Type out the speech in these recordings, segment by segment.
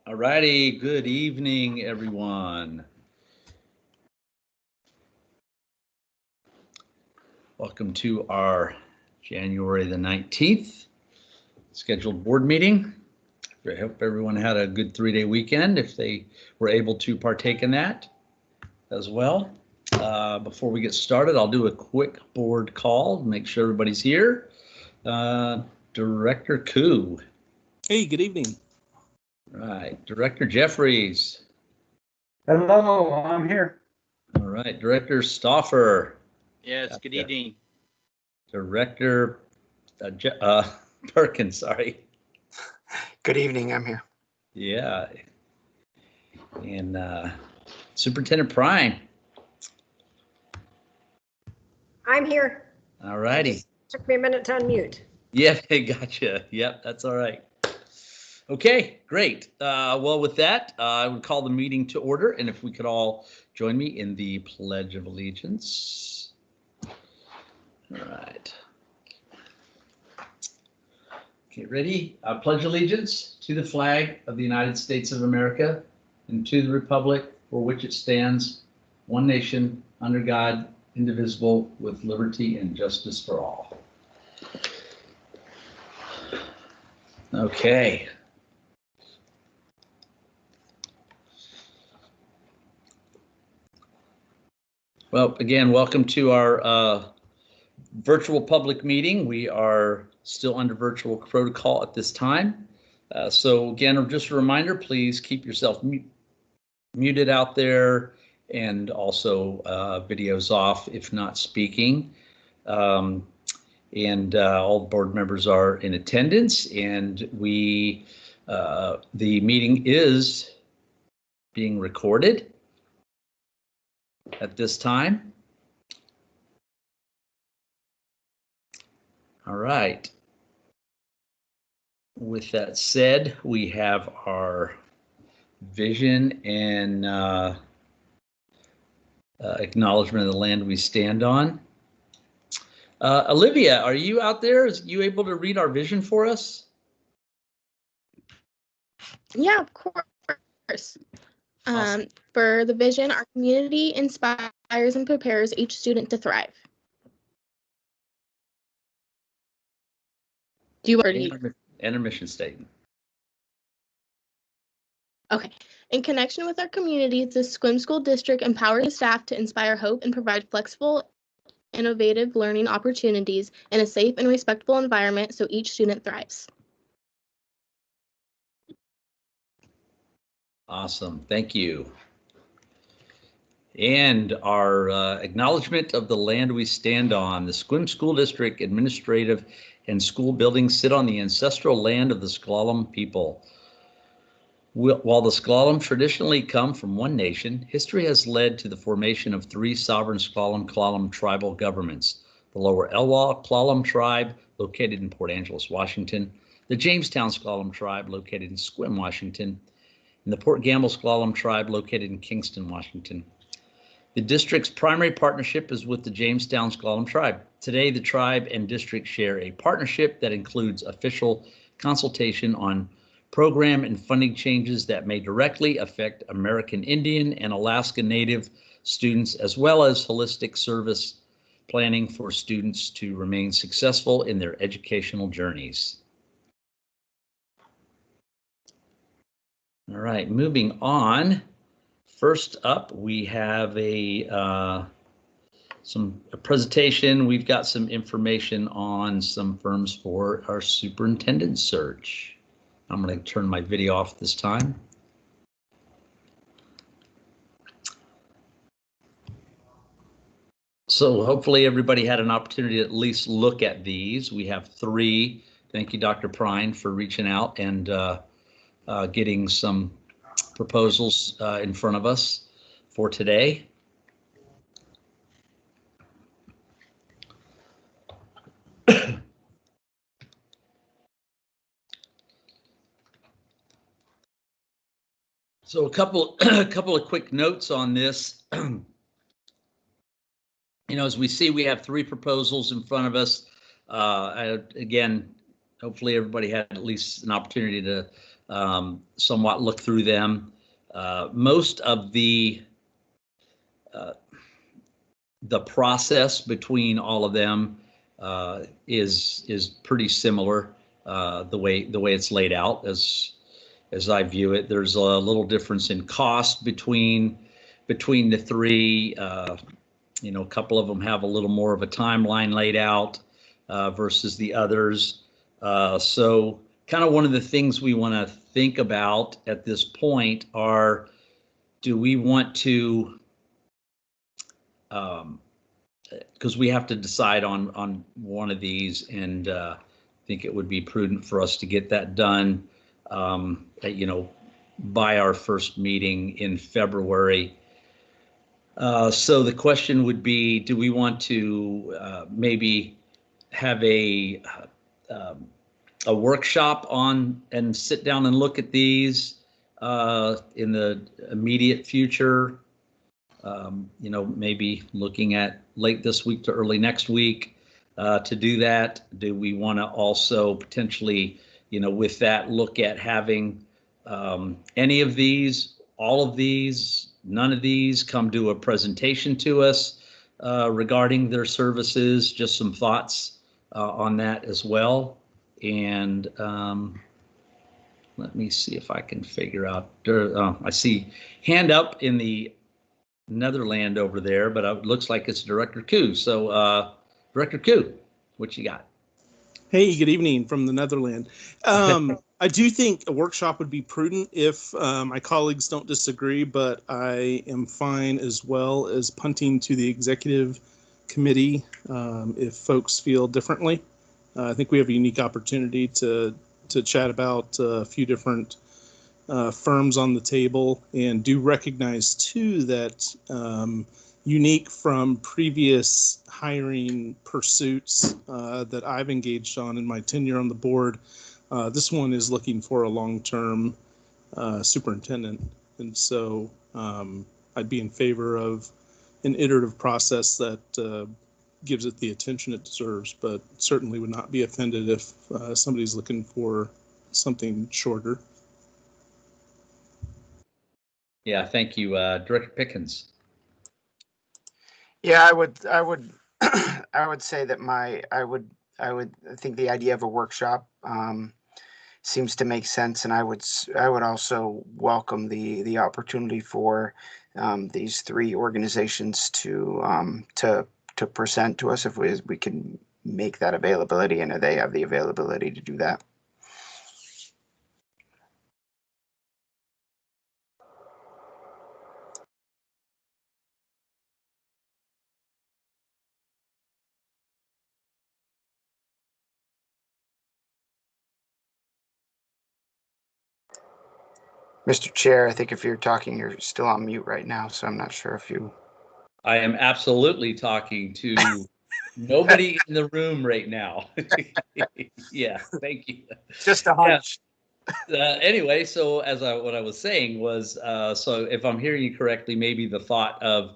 All righty, good evening, everyone. Welcome to our January the 19th scheduled board meeting. I hope everyone had a good 3-day weekend if they were able to partake in that as well. Before we get started, I'll do a quick board call, make sure everybody's here. Director Koo. Hey, good evening. Right, Director Jeffries. Hello, I'm here. All right, Director Stauffer. Yes, Gotcha. Good evening. Director Perkins, sorry. Good evening, I'm here. Yeah. And Superintendent Prime. I'm here. All righty. Took me a minute to unmute. Yeah, gotcha. Yep, that's all right. Okay, great. Well, with that, I would call the meeting to order, and if we could all join me in the Pledge of Allegiance. All right. Okay, ready? I pledge allegiance to the flag of the United States of America and to the republic for which it stands, one nation, under God, indivisible, with liberty and justice for all. Okay. Well, again, welcome to our virtual public meeting. We are still under virtual protocol at this time. So again, just a reminder, please keep yourself muted out there, and also videos off if not speaking. All the board members are in attendance, and the meeting is being recorded at this time. All right. With that said, we have our vision and acknowledgement of the land we stand on. Olivia, are you out there? Are you able to read our vision for us? Yeah, of course. Awesome. For the vision, our community inspires and prepares each student to thrive. Do you already? And our mission statement. Okay. In connection with our communities, the Sequim School District empowers staff to inspire hope and provide flexible, innovative learning opportunities in a safe and respectful environment so each student thrives. Awesome, thank you. And our acknowledgement of the land we stand on. The Sequim School District administrative and school buildings sit on the ancestral land of the S'Klallam people. While the S'Klallam traditionally come from one nation, history has led to the formation of 3 sovereign S'Klallam tribal governments: the Lower Elwha S'Klallam tribe, located in Port Angeles, Washington; the Jamestown S'Klallam tribe, located in Sequim, Washington; and the Port Gamble S'Klallam tribe, located in Kingston, Washington. The district's primary partnership is with the Jamestown S'Klallam tribe. Today, the tribe and district share a partnership that includes official consultation on program and funding changes that may directly affect American Indian and Alaska Native students, as well as holistic service planning for students to remain successful in their educational journeys. All right, moving on. First up, we have a presentation. We've got some information on some firms for our superintendent search. I'm going to turn my video off this time. So hopefully everybody had an opportunity to at least look at these. We have 3. Thank you, Dr. Prine, for reaching out and getting some proposals in front of us for today. So a couple of quick notes on this. As we see, we have 3 proposals in front of us. Again, hopefully everybody had at least an opportunity to somewhat look through them. Most of the process between all of them is pretty similar. The way it's laid out, as I view it, there's a little difference in cost between the three. A couple of them have a little more of a timeline laid out versus the others. So kind of one of the things we want to think about at this point are, do we want to, because we have to decide on one of these, and I think it would be prudent for us to get that done, by our first meeting in February. So the question would be, do we want to maybe have a workshop on and sit down and look at these in the immediate future? Maybe looking at late this week to early next week to do that. Do we want to also potentially, with that, look at having any of these, all of these, none of these come do a presentation to us regarding their services? Just some thoughts on that as well. And let me see if I can figure out. I see hand up in the Netherland over there, but it looks like it's Director Koo. So Director Koo, what you got? Hey, good evening from the Netherlands. I do think a workshop would be prudent if my colleagues don't disagree, but I am fine as well as punting to the executive committee if folks feel differently. I think we have a unique opportunity to chat about a few different firms on the table, and do recognize too that unique from previous hiring pursuits that I've engaged on in my tenure on the board, this one is looking for a long-term superintendent. And so I'd be in favor of an iterative process that gives it the attention it deserves, but certainly would not be offended if somebody's looking for something shorter. Yeah, thank you, Director Pickens. Yeah, I would I would say that I think the idea of a workshop seems to make sense, and I would also welcome the opportunity for these three organizations to present to us if we can make that availability, and they have the availability to do that. Mr. Chair, I think if you're talking, you're still on mute right now, so I'm not sure if you... I am absolutely talking to nobody in the room right now. Yeah, thank you. Just a hunch. Yeah. Anyway, so what I was saying was, so if I'm hearing you correctly, maybe the thought of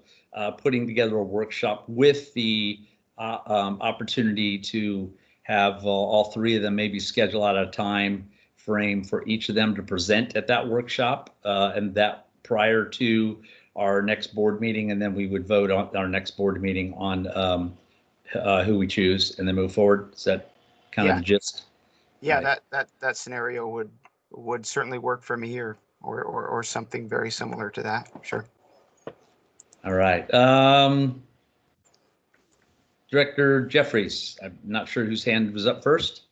putting together a workshop with the opportunity to have all three of them maybe schedule out a time frame for each of them to present at that workshop, and that prior to our next board meeting, and then we would vote on our next board meeting on who we choose, and then move forward. Is that kind of the gist? Yeah, right. that scenario would certainly work for me, or something very similar to that. Sure. All right. Director Jeffries, I'm not sure whose hand was up first.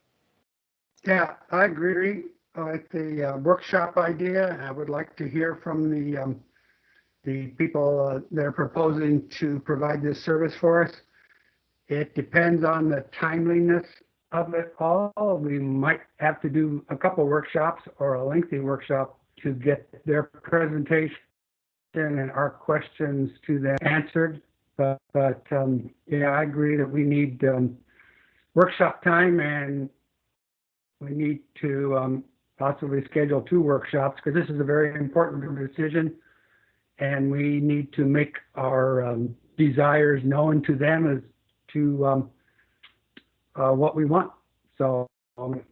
Yeah, I agree with the workshop idea. I would like to hear from the people that are proposing to provide this service for us. It depends on the timeliness of it all. We might have to do a couple workshops or a lengthy workshop to get their presentation and our questions to them answered. But yeah, I agree that we need workshop time, and we need to possibly schedule 2 workshops, because this is a very important decision, and we need to make our desires known to them as to what we want. So I'm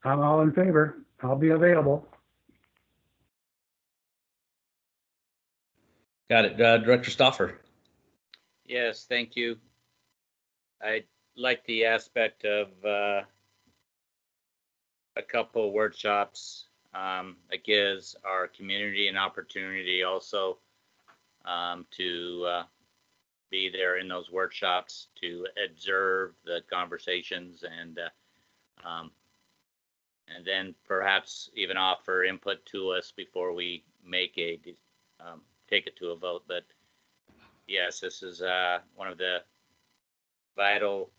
all in favor. I'll be available. Got it. Director Stoffer. Yes, thank you. I like the aspect of a couple workshops. It gives our community an opportunity also to be there in those workshops, to observe the conversations, and then perhaps even offer input to us before we make take it to a vote. But yes, this is one of the vital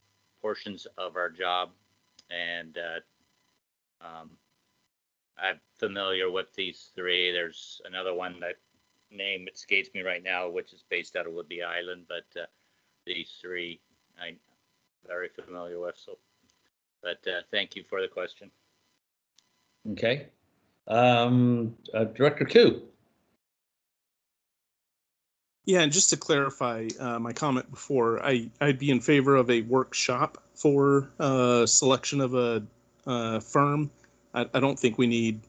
portions of our job, and I'm familiar with these three. There's another one that name escapes me right now, which is based out of Woodby Island, but these three I'm very familiar with. So, but thank you for the question. Okay. Director Koo. Yeah, and just to clarify my comment before, I'd be in favor of a workshop for selection of a firm. I don't think we need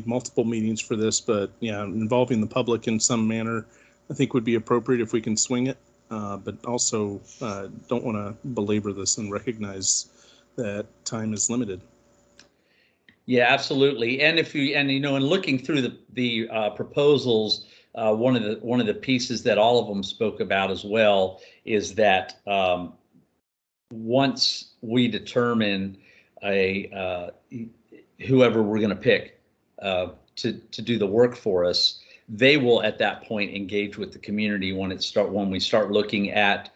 multiple meetings for this, but yeah, involving the public in some manner, I think would be appropriate if we can swing it. But also don't want to belabor this and recognize that time is limited. Yeah, absolutely. And in looking through the proposals, one of the pieces that all of them spoke about as well is that once we determine whoever we're going to pick to do the work for us, they will at that point engage with the community when we start looking at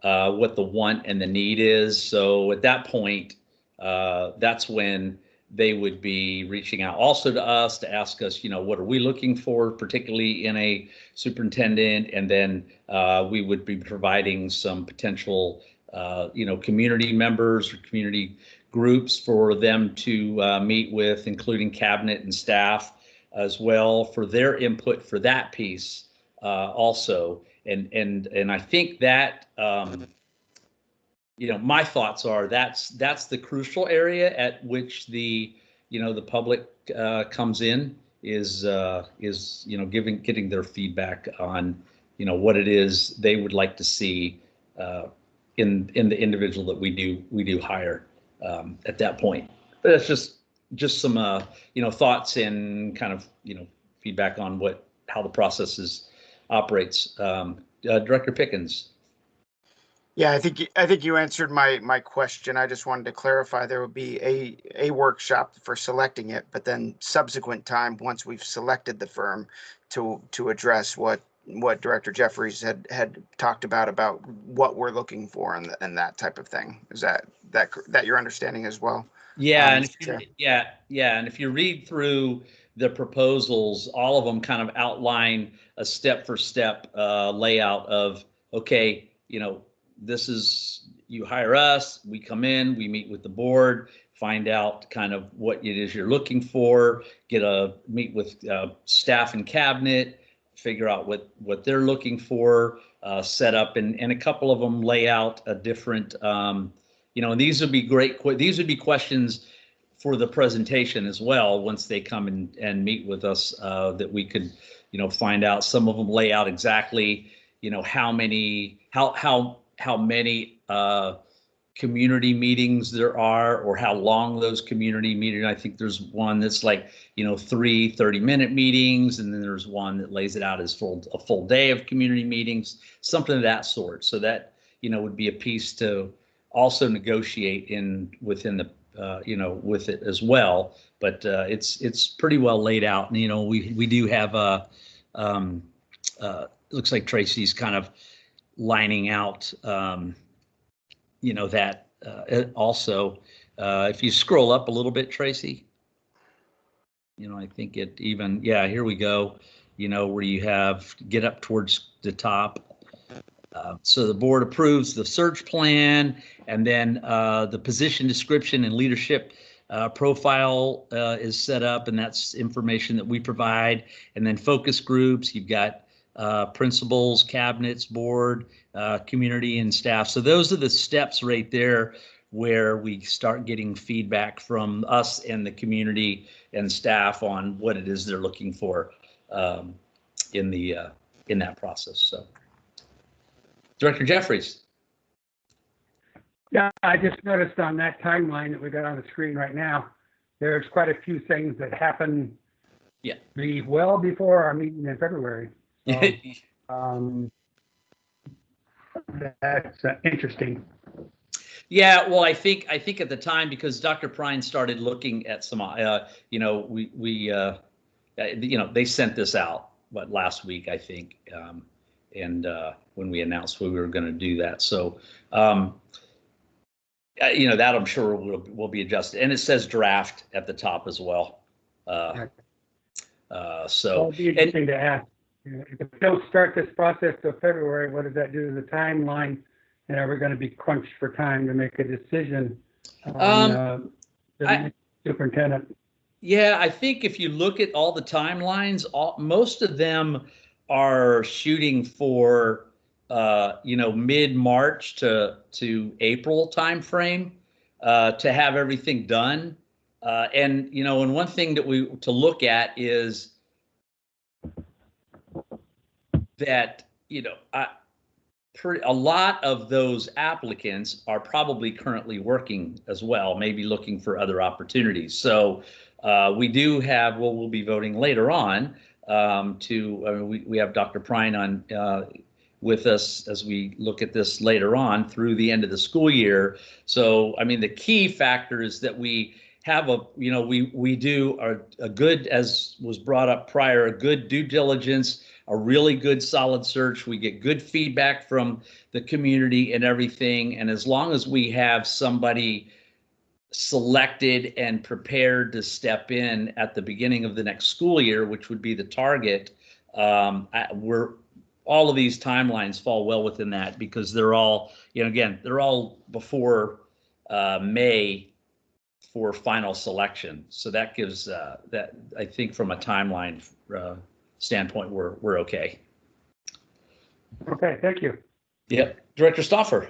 what the want and the need is. So at that point, that's when they would be reaching out also to us to ask us, what are we looking for, particularly in a superintendent, and then we would be providing some potential, community members or community groups for them to meet with, including cabinet and staff as well, for their input for that piece also. And I think that my thoughts are that's the crucial area at which the public comes in, is getting their feedback on what it is they would like to see in the individual that we do hire at that point. But that's just some thoughts and kind of feedback on how the process operates. Director Pickens. Yeah, I think you answered my question. I just wanted to clarify there would be a workshop for selecting it, but then subsequent time once we've selected the firm to address what Director Jeffries had talked about what we're looking for and that type of thing. Is that your understanding as well? Yeah, and if you read through the proposals, all of them kind of outline a step-for-step layout of, okay, this is, you hire us, we come in, we meet with the board, find out kind of what it is you're looking for, meet with staff and cabinet, figure out what they're looking for, set up, and a couple of them lay out a different, and these would be questions for the presentation as well once they come and meet with us, that we could find out. Some of them lay out exactly how many community meetings there are, or how long those community meetings. I think there's one that's like 3 30-minute meetings, and then there's one that lays it out as a full day of community meetings, something of that sort. So that would be a piece to also negotiate within the with it as well. But it's pretty well laid out, and we do have looks like Tracy's kind of lining out that also. If you scroll up a little bit, Tracy, I think here we go, where you have get up towards the top. So the board approves the search plan, and then the position description and leadership profile is set up, and that's information that we provide. And then focus groups, you've got principals, cabinets, board, community, and staff. So those are the steps right there where we start getting feedback from us and the community and staff on what it is they're looking for. in that process. So, Director Jeffries. Yeah, I just noticed on that timeline that we got on the screen right now, there's quite a few things that happen well before our meeting in February. So, that's interesting. Yeah, well, I think at the time, because Dr. Prine started looking at some, you know, you know, they sent this out last week, I think, and when we announced we were going to do that. So, you know, that I'm sure will be adjusted, and it says draft at the top as well. So it'd be interesting to ask. If we don't start this process till February, what does that do to the timeline? And are we going to be crunched for time to make a decision on the superintendent? Yeah, I think if you look at all the timelines, most of them are shooting for you know, mid-March to April timeframe to have everything done. And you know, and one thing that we to look at is that, you know, a lot of those applicants are probably currently working as well, maybe looking for other opportunities. So we do have, well, we'll be voting later on we have Dr. Prine on with us as we look at this later on through the end of the school year. So, I mean, the key factor is that we have you know, we do a good, as was brought up prior, a good due diligence, a really good solid search. We get good feedback from the community and everything. And as long as we have somebody selected and prepared to step in at the beginning of the next school year, which would be the target, all of these timelines fall well within that, because they're all, you know, again, they're all before May for final selection. So that gives that, I think, from a timeline standpoint, we're okay. Okay, thank you. Yep. Director Stauffer.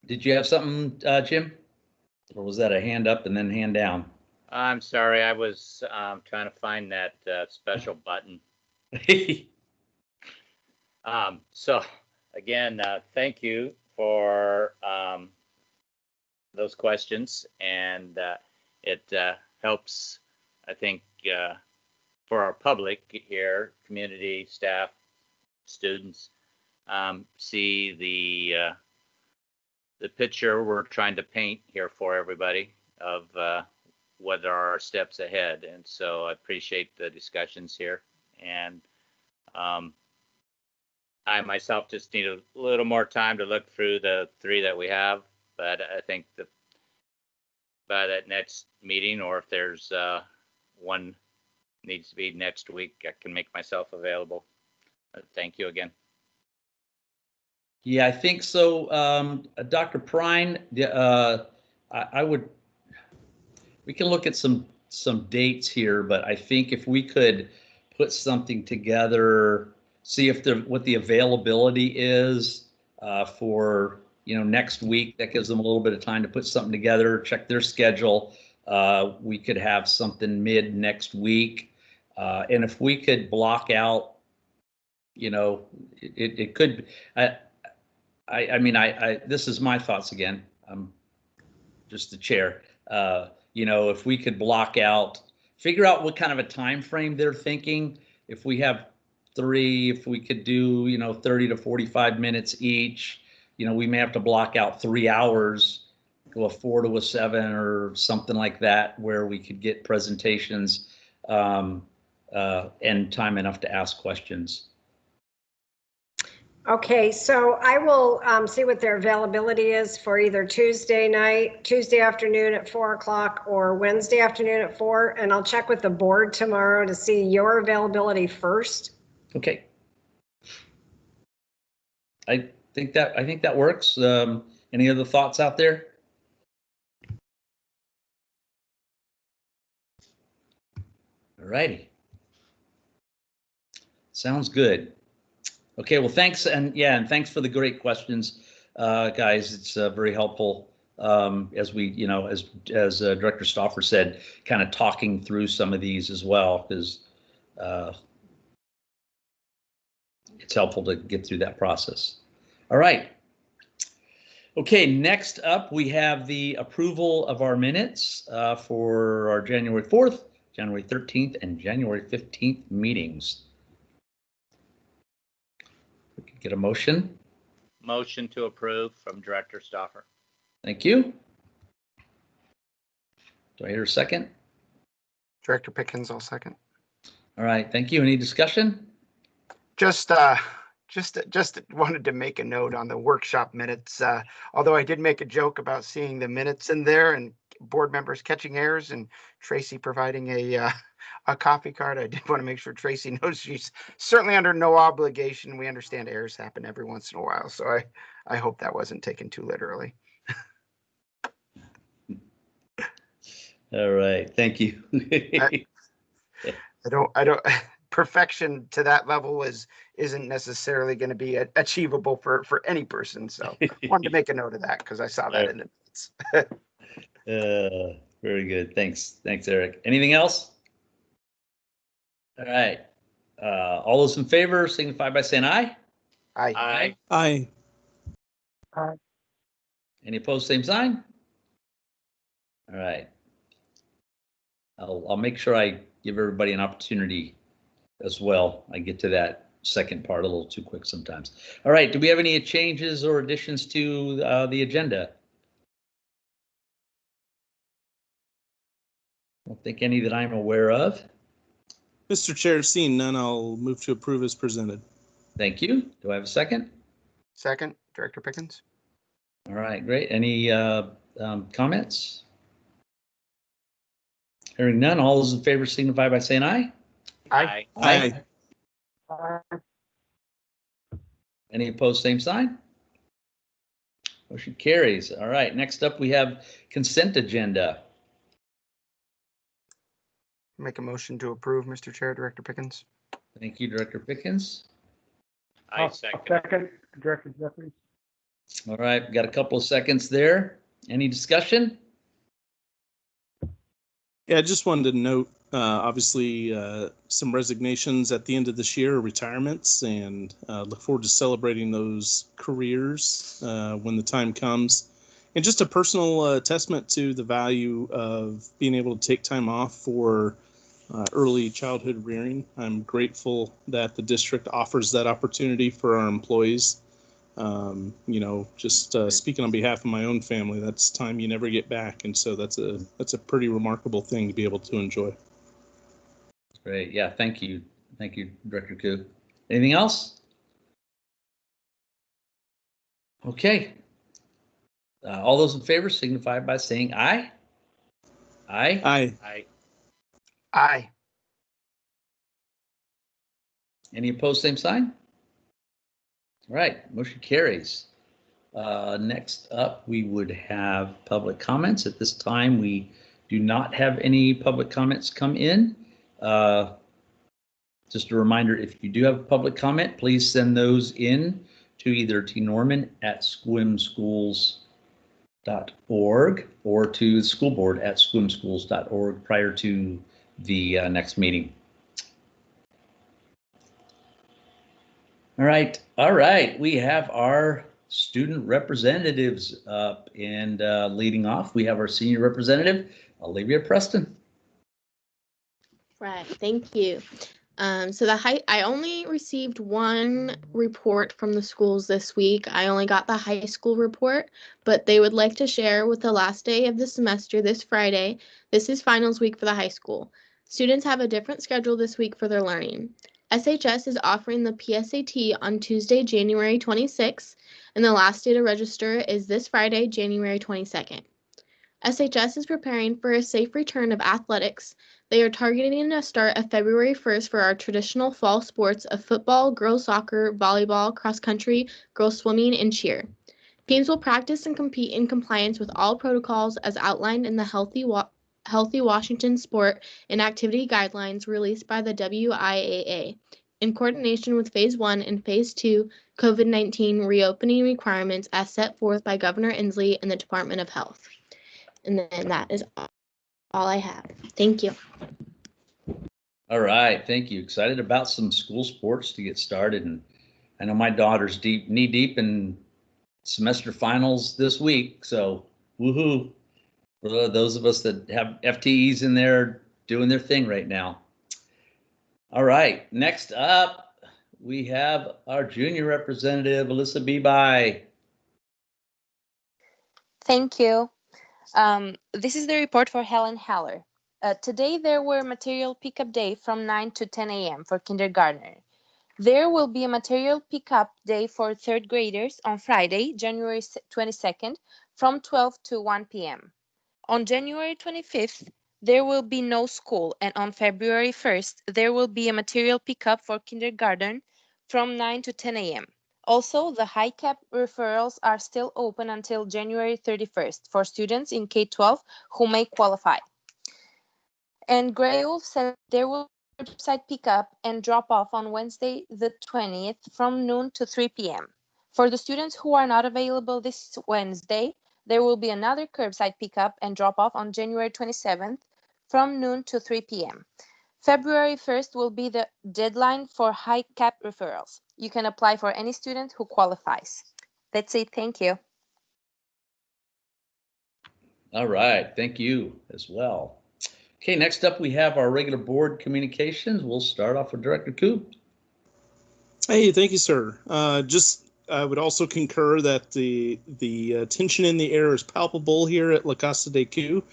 Did you have something, Jim? Or was that a hand up and then hand down? I'm sorry, I was trying to find that special button. So again, thank you for those questions, and it helps, I think, for our public here, community, staff, students, see the picture we're trying to paint here for everybody of what are our steps ahead. And so I appreciate the discussions here. And I myself just need a little more time to look through the 3 that we have. But I think that by that next meeting, or if there's one needs to be next week, I can make myself available. Thank you again. Yeah, I think so. Dr. Prine, I would, we can look at some dates here, but I think if we could put something together, see if what the availability is for, you know, next week, that gives them a little bit of time to put something together, check their schedule. We could have something mid next week. And if we could block out, you know, it could, I mean, this is my thoughts again. I'm just the chair. You know, if we could block out, figure out what kind of a time frame they're thinking. If we have 3, if we could do, you know, 30 to 45 minutes each, you know, we may have to block out 3 hours, go a 4 to a 7 or something like that, where we could get presentations and time enough to ask questions. Okay, so I will see what their availability is for either Tuesday afternoon at 4 o'clock or Wednesday afternoon at 4, and I'll check with the board tomorrow to see your availability first. Okay. I think that works. Any other thoughts out there? All righty. Sounds good. Okay, well, thanks. And yeah, and thanks for the great questions, guys. It's very helpful as we, as Director Stauffer said, kind of talking through some of these as well, because it's helpful to get through that process. All right. Okay, next up, we have the approval of our minutes for our January 4th, January 13th, and January 15th meetings. We could get a motion. Motion to approve from Director Stauffer. Thank you. Do I hear a second? Director Pickens, I'll second. All right, thank you. Any discussion? Just wanted to make a note on the workshop minutes. Although I did make a joke about seeing the minutes in there and board members catching errors and Tracy providing a copy card. I did want to make sure Tracy knows she's certainly under no obligation. We understand errors happen every once in a while, so I hope that wasn't taken too literally. All right, thank you. I don't. Perfection to that level isn't necessarily going to be achievable for any person. So wanted to make a note of that because I saw that in the minutes. Very good. Thanks, Eric. Anything else? All right. All those in favor signify by saying aye. Aye. Aye. Aye. Any opposed, same sign. All right. I'll make sure I give everybody an opportunity as well. I get to that second part a little too quick sometimes. All right. Do we have any changes or additions to the agenda? I don't think any that I'm aware of. Mr. Chair, seeing none, I'll move to approve as presented. Thank you. Do I have a second? Second, Director Pickens. All right, great. Any comments? Hearing none, all those in favor signify by saying aye. Aye. Aye. Aye. Any opposed, same sign. Motion carries. All right, next up we have consent agenda. Make a motion to approve, Mr. Chair, Director Pickens. Thank you, Director Pickens. I I'll second. second, Director Jeffries. All right, got a couple of seconds there. Any discussion? Yeah, I just wanted to note, obviously, some resignations at the end of this year, retirements, and look forward to celebrating those careers when the time comes. And just a personal testament to the value of being able to take time off for early childhood rearing. I'm grateful that the district offers that opportunity for our employees. Just speaking on behalf of my own family, that's time you never get back. And so that's a pretty remarkable thing to be able to enjoy. Great. Yeah, thank you. Thank you, Director Koo. Anything else? Okay. All those in favor signify by saying aye. Aye. Aye. Aye. Aye. Any opposed, same sign? All right, motion carries. Next up, we would have public comments. At this time, we do not have any public comments come in. Just a reminder, if you do have a public comment, please send those in to either tnorman@squimschools.org or to the school board at squimschools.org prior to the next meeting. All right. We have our student representatives up, and leading off, we have our senior representative, Olivia Preston. Right, thank you. I only received one report from the schools this week. I only got the high school report, but they would like to share with the last day of the semester this Friday. This is finals week for the high school. Students have a different schedule this week for their learning. SHS is offering the PSAT on Tuesday, January 26th, and the last day to register is this Friday, January 22nd. SHS is preparing for a safe return of athletics. They are targeting a start of February 1st for our traditional fall sports of football, girls soccer, volleyball, cross country, girls swimming, and cheer. Teams will practice and compete in compliance with all protocols as outlined in the Healthy Washington Sport and Activity Guidelines released by the WIAA. in coordination with Phase 1 and Phase 2 COVID-19 reopening requirements as set forth by Governor Inslee and the Department of Health. And then that is all I have. Thank you. All right, thank you. Excited about some school sports to get started, and I know my daughter's knee deep in semester finals this week, so woohoo! For those of us that have FTEs in there doing their thing right now. All right, next up we have our junior representative, Alyssa Beeby. Thank you. This is the report for Helen Haller. Today there were material pickup day from 9 to 10 a.m. for kindergartner. There will be a material pickup day for third graders on Friday, January 22nd from 12 to 1 p.m. On January 25th, there will be no school, and on February 1st, there will be a material pickup for kindergarten from 9 to 10 a.m. Also, the high cap referrals are still open until January 31st for students in K-12 who may qualify. And Gray Wolf said there will be curbside pickup and drop off on Wednesday the 20th from noon to 3 p.m. For the students who are not available this Wednesday, there will be another curbside pickup and drop off on January 27th from noon to 3 p.m. February 1st will be the deadline for high cap referrals. You can apply for any student who qualifies. That's it. Thank you. All right, thank you as well. Okay, next up we have our regular board communications. We'll start off with Director Coop. Hey, thank you, sir. I would also concur that the tension in the air is palpable here at La Casa de Q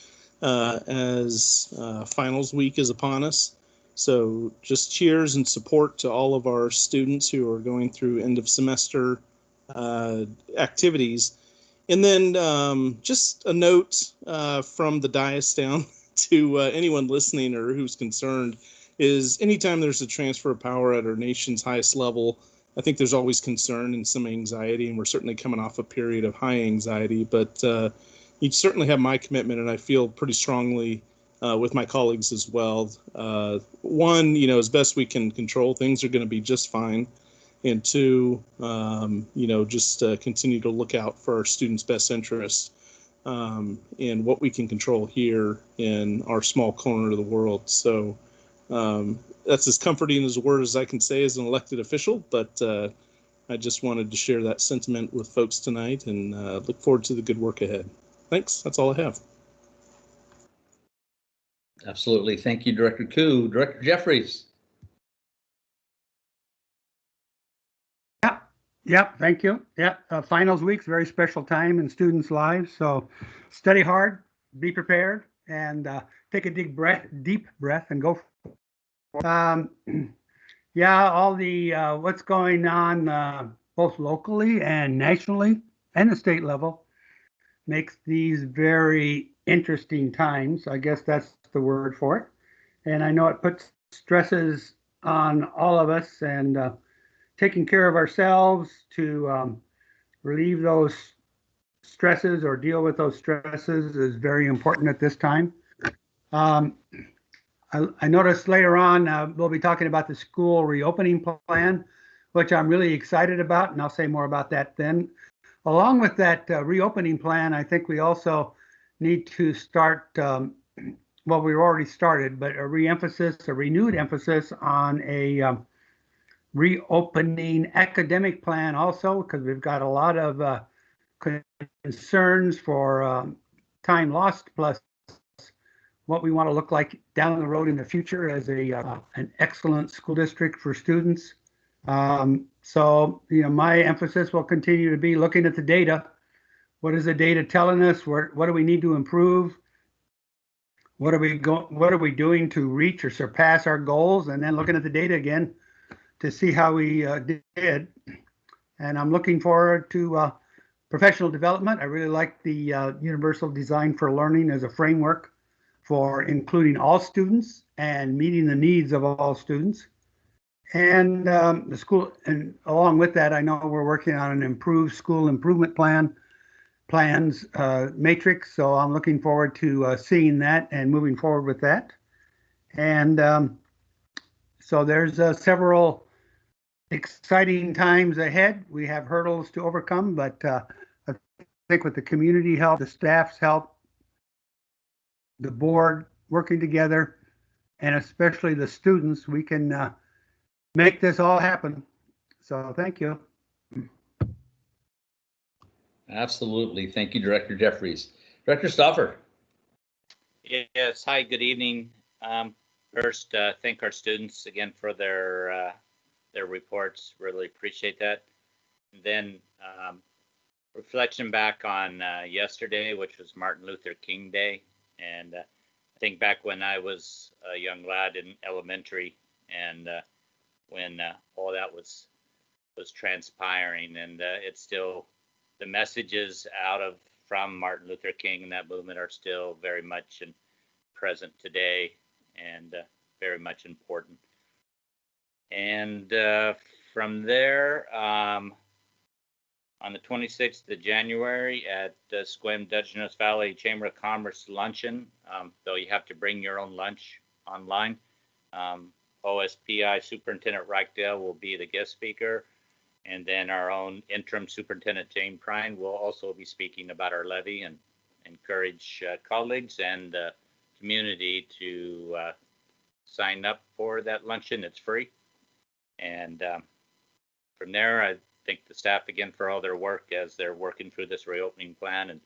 as finals week is upon us. So just cheers and support to all of our students who are going through end of semester activities. And then just a note from the dais down to anyone listening or who's concerned is anytime there's a transfer of power at our nation's highest level, I think there's always concern and some anxiety, and we're certainly coming off a period of high anxiety, but you certainly have my commitment, and I feel pretty strongly with my colleagues as well. One, as best we can control, things are going to be just fine. And two, just continue to look out for our students' best interests and what we can control here in our small corner of the world. So that's as comforting as a word as I can say as an elected official, but I just wanted to share that sentiment with folks tonight and look forward to the good work ahead. Thanks. That's all I have. Absolutely. Thank you, Director Koo. Director Jeffries. Yep, thank you. Finals week's a very special time in students' lives. So study hard, be prepared, and take a deep breath and go. All the what's going on both locally and nationally and the state level makes these very interesting times. I guess that's the word for it. And I know it puts stresses on all of us, and taking care of ourselves to relieve those stresses or deal with those stresses is very important at this time. I noticed later on we'll be talking about the school reopening plan, which I'm really excited about, and I'll say more about that then. Along with that reopening plan, I think we also need to start, well, we've already started, but a renewed emphasis on a reopening academic plan also, because we've got a lot of concerns for time lost, plus what we want to look like down the road in the future as an excellent school district for students. So my emphasis will continue to be looking at the data. What is the data telling us? What do we need to improve? What are we doing to reach or surpass our goals? And then looking at the data again to see how we did. And I'm looking forward to professional development. I really like the Universal Design for Learning as a framework for including all students and meeting the needs of all students. And the school, and along with that, I know we're working on an improved school improvement plans matrix. So I'm looking forward to seeing that and moving forward with that. And so there's several exciting times ahead. We have hurdles to overcome, but I think with the community help, the staff's help, the board working together, and especially the students, we can make this all happen. So thank you. Absolutely. Thank you, Director Jeffries. Director Stauffer. Yes, hi, good evening. First, thank our students again for their reports. Really appreciate that. And then reflection back on yesterday, which was Martin Luther King Day. And I think back when I was a young lad in elementary and when all that was transpiring, and it's still, the messages from Martin Luther King and that movement are still very much present today and very much important. And from there, on the 26th of January at Sequim Dungeness Valley Chamber of Commerce Luncheon, though you have to bring your own lunch online. OSPI Superintendent Reichdale will be the guest speaker. And then our own interim superintendent, Jane Prine, will also be speaking about our levy and encourage colleagues and community to sign up for that luncheon. It's free. And from there, I thank the staff again for all their work as they're working through this reopening plan. And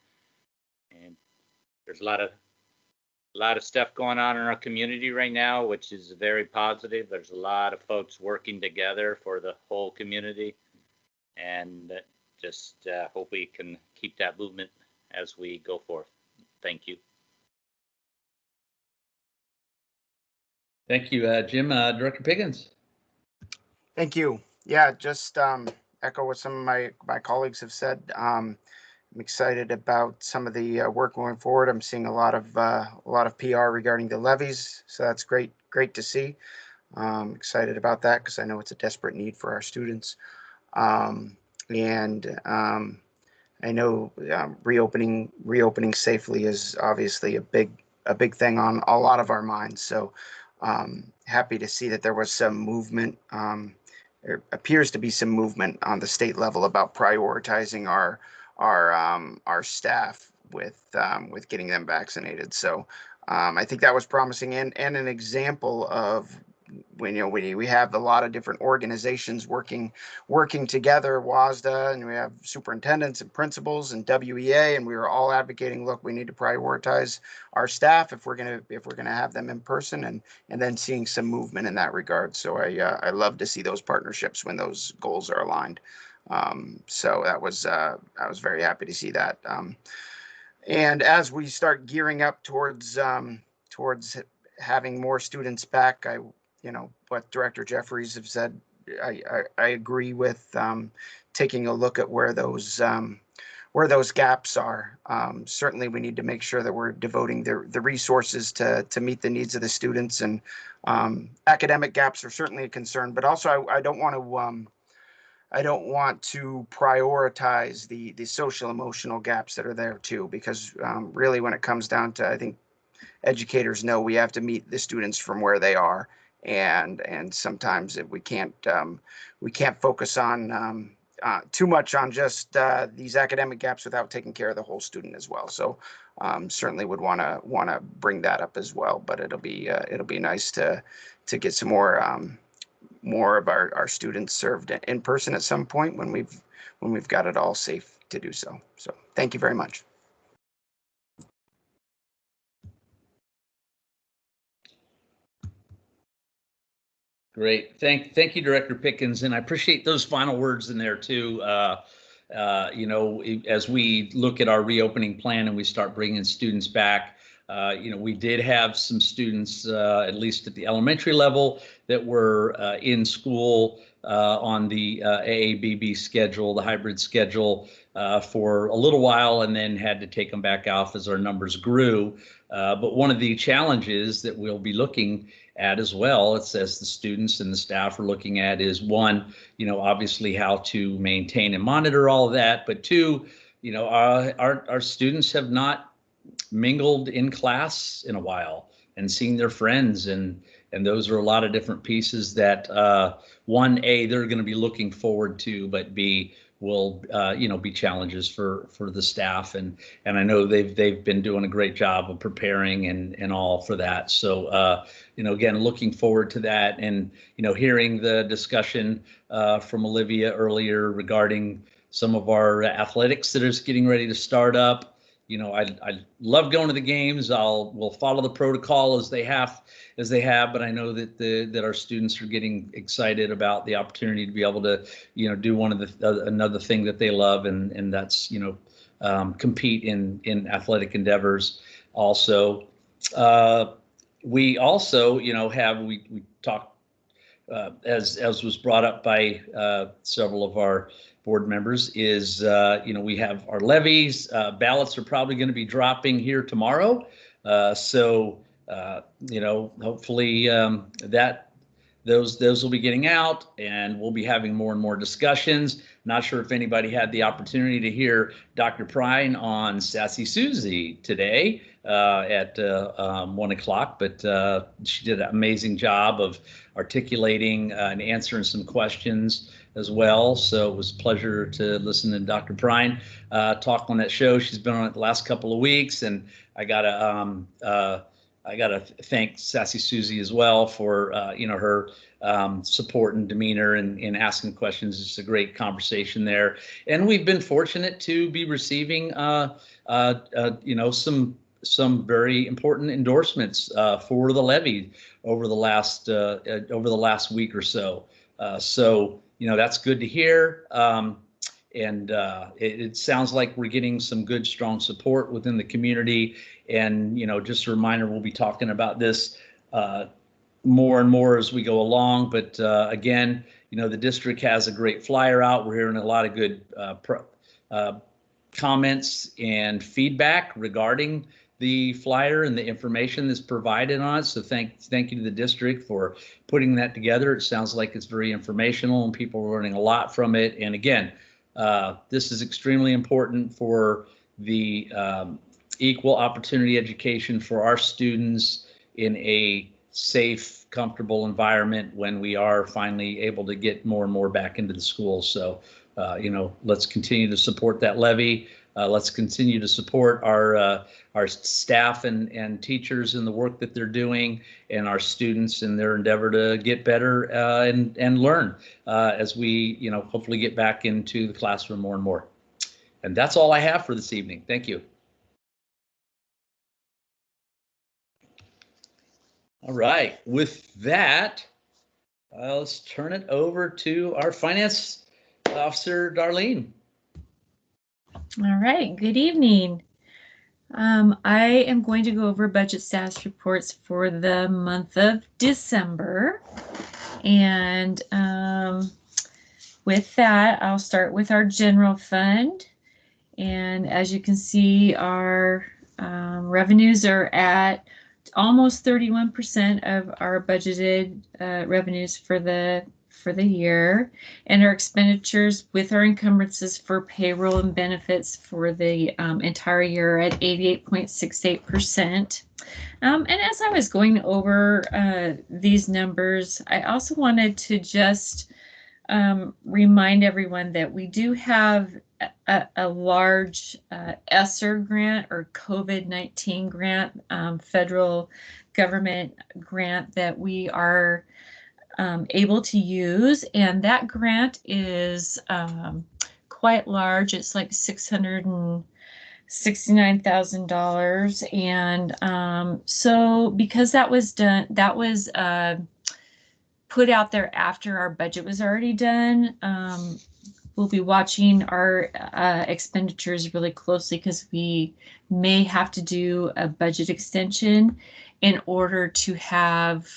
there's a lot of stuff going on in our community right now, which is very positive. There's a lot of folks working together for the whole community. And just hope we can keep that movement as we go forth. Thank you. Thank you, Jim. Director Pickens. Thank you. Yeah, just echo what some of my colleagues have said. I'm excited about some of the work going forward. I'm seeing a lot of PR regarding the levies, so that's great to see. Excited about that because I know it's a desperate need for our students. I know reopening safely is obviously a big thing on a lot of our minds. So happy to see that there was some movement. There appears to be some movement on the state level about prioritizing our staff with getting them vaccinated. So I think that was promising and an example of when we have a lot of different organizations working together, WASDA, and we have superintendents and principals and WEA, and we were all advocating, look, we need to prioritize our staff if we're gonna have them in person, and then seeing some movement in that regard. So I love to see those partnerships when those goals are aligned. So I was very happy to see that. And as we start gearing up towards having more students back, what Director Jeffries have said, I agree with taking a look at where those gaps are. Certainly, we need to make sure that we're devoting the resources to meet the needs of the students, and academic gaps are certainly a concern. But also, I don't want to prioritize the social emotional gaps that are there too, because really, when it comes down to, I think educators know we have to meet the students from where they are. And sometimes we can't focus on too much on just these academic gaps without taking care of the whole student as well. So certainly would want to bring that up as well. But it'll be nice to get some more of our students served in person at some point when we've got it all safe to do so. So thank you very much. Great. Thank you, Director Pickens. And I appreciate those final words in there too. As we look at our reopening plan and we start bringing students back, we did have some students, at least at the elementary level, that were in school on the AABB schedule, the hybrid schedule, for a little while, and then had to take them back off as our numbers grew. But one of the challenges that we'll be looking at as well, it's as the students and the staff are looking at, is one, obviously how to maintain and monitor all of that, but two, our students have not mingled in class in a while and seeing their friends, and and those are a lot of different pieces that one, A, they're going to be looking forward to, but B, will be challenges for the staff, and I know they've been doing a great job of preparing and all for that. So again, looking forward to that, and hearing the discussion from Olivia earlier regarding some of our athletics that is getting ready to start up. I love going to the games. We'll follow the protocol as they have, but I know that our students are getting excited about the opportunity to be able to, do one of another thing that they love, and that's, compete in athletic endeavors. Also, we also, we talked, as was brought up by several of our board members, is we have our levies. Ballots are probably going to be dropping here tomorrow, so hopefully those will be getting out, and we'll be having more and more discussions. Not sure if anybody had the opportunity to hear Dr. Prine on Sassy Susie today at 1 o'clock, but she did an amazing job of articulating and answering some questions as well. So it was a pleasure to listen to Dr. Prine talk on that show. She's been on it the last couple of weeks, and I gotta thank Sassy Susie as well for her support and demeanor and asking questions. It's a great conversation there, and we've been fortunate to be receiving some very important endorsements for the levy over the last week or so. So that's good to hear. And it sounds like we're getting some good, strong support within the community. And, just a reminder, we'll be talking about this more and more as we go along. But again, the district has a great flyer out. We're hearing a lot of good comments and feedback regarding the flyer and the information that's provided on it. So thank you to the district for putting that together. It sounds like it's very informational and people are learning a lot from it. And again, this is extremely important for the equal opportunity education for our students in a safe, comfortable environment when we are finally able to get more and more back into the schools. So, let's continue to support that levy. Let's continue to support our staff and teachers in the work that they're doing, and our students in their endeavor to get better and learn as we hopefully get back into the classroom more and more. And that's all I have for this evening. Thank you. All right, with that, let's turn it over to our finance officer, Darlene. All right, good evening. I am going to go over budget status reports for the month of December. And with that, I'll start with our general fund. And as you can see, our revenues are at almost 31% of our budgeted revenues for the year, and our expenditures with our encumbrances for payroll and benefits for the entire year at 88.68%. And as I was going over these numbers, I also wanted to just remind everyone that we do have a large ESSER grant, or COVID-19 grant, federal government grant that we are able to use, and that grant is quite large. It's like $669,000, and so because that was put out there after our budget was already done, we'll be watching our expenditures really closely, because we may have to do a budget extension in order to have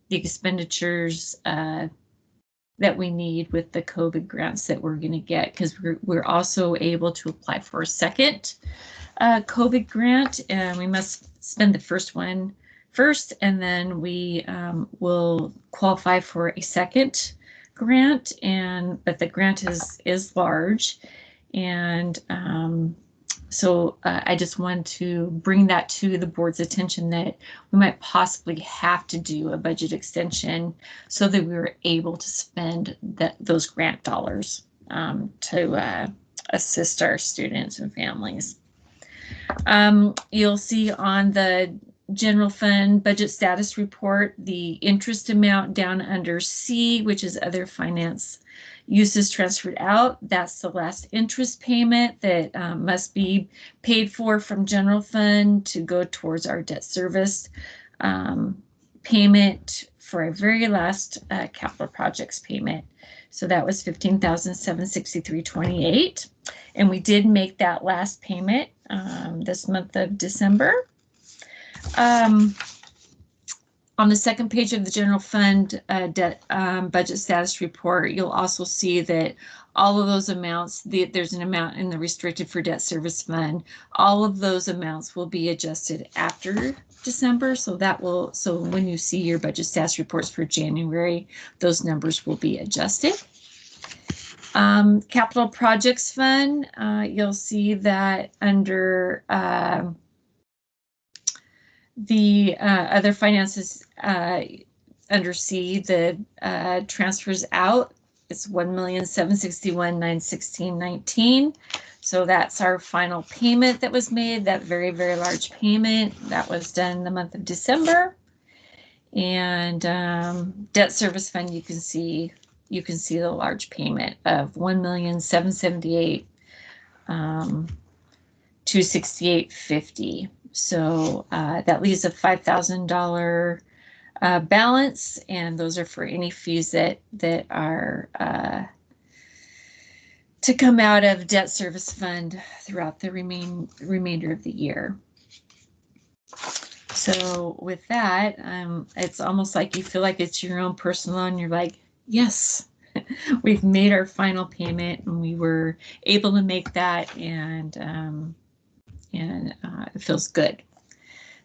the expenditures that we need with the COVID grants that we're going to get, because we're also able to apply for a second COVID grant, and we must spend the first one first, and then we will qualify for a second grant. But the grant is large, and So I just wanted to bring that to the board's attention that we might possibly have to do a budget extension so that we were able to spend those grant dollars to assist our students and families. You'll see on the general fund budget status report the interest amount down under C, which is other finance uses transferred out. That's the last interest payment that must be paid for from general fund to go towards our debt service payment for our very last capital projects payment. So that was $15,763.28, and we did make that last payment this month of December. On the second page of the general fund debt budget status report, you'll also see that all of those amounts, there's an amount in the restricted for debt service fund. All of those amounts will be adjusted after December. So when you see your budget status reports for January, those numbers will be adjusted. Capital projects fund, you'll see that under the other finances under C, the transfers out, it's $1,761,916.19. So that's our final payment that was made, that very, very large payment that was done in the month of December. And debt service fund, you can see the large payment of $1,778,268.50. So that leaves a $5,000 balance, and those are for any fees that are to come out of debt service fund throughout the remainder of the year. So with that, it's almost like you feel like it's your own personal loan. You're like, yes, we've made our final payment, and we were able to make that, and it feels good.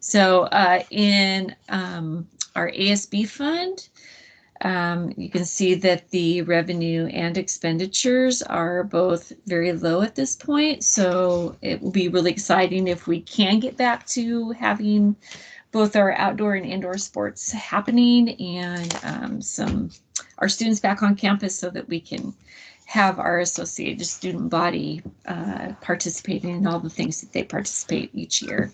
So in our ASB fund, you can see that the revenue and expenditures are both very low at this point. So it will be really exciting if we can get back to having both our outdoor and indoor sports happening, and our students back on campus, so that we can have our associated student body participating in all the things that they participate each year.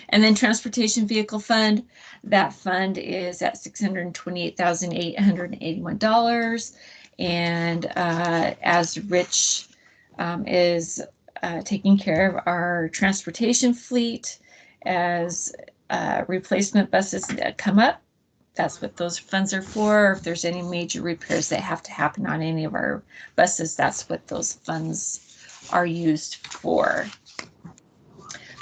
And then transportation vehicle fund, that fund is at $628,881. And as Rich is taking care of our transportation fleet, as replacement buses that come up, that's what those funds are for. If there's any major repairs that have to happen on any of our buses, that's what those funds are used for.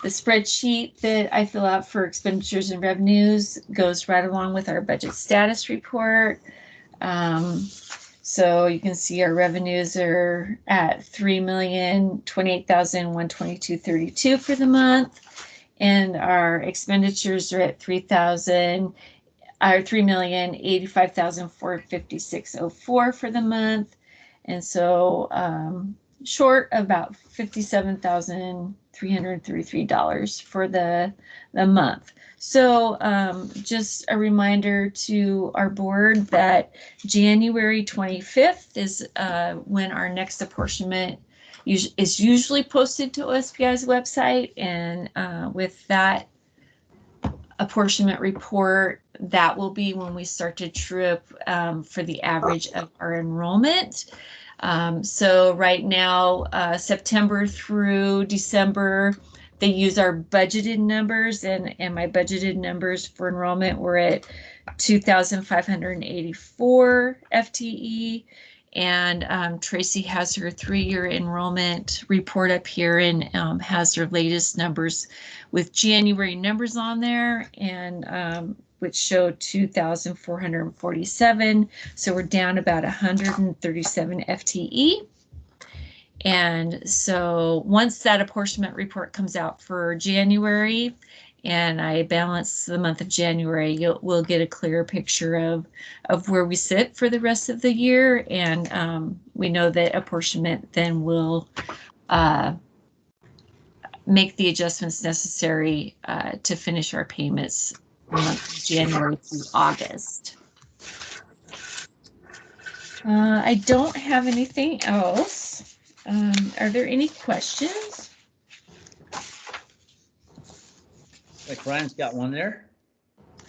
The spreadsheet that I fill out for expenditures and revenues goes right along with our budget status report. So you can see our revenues are at $3,028,122.32 for the month, and our expenditures are at $3,085,456.04 for the month, and so short about $57,333 for the month. So just a reminder to our board that January 25th is when our next apportionment is usually posted to OSPI's website, and with that apportionment report, that will be when we start to true up for the average of our enrollment. So right now, September through December, they use our budgeted numbers, and my budgeted numbers for enrollment were at 2,584 FTE. And Tracy has her 3-year enrollment report up here, and has her latest numbers with January numbers on there, and which showed 2,447. So we're down about 137 FTE. And so once that apportionment report comes out for January, and I balance the month of January, we'll get a clearer picture of where we sit for the rest of the year. And we know that apportionment then will make the adjustments necessary to finish our payments January through August. I don't have anything else. Are there any questions? Like Ryan's got one there.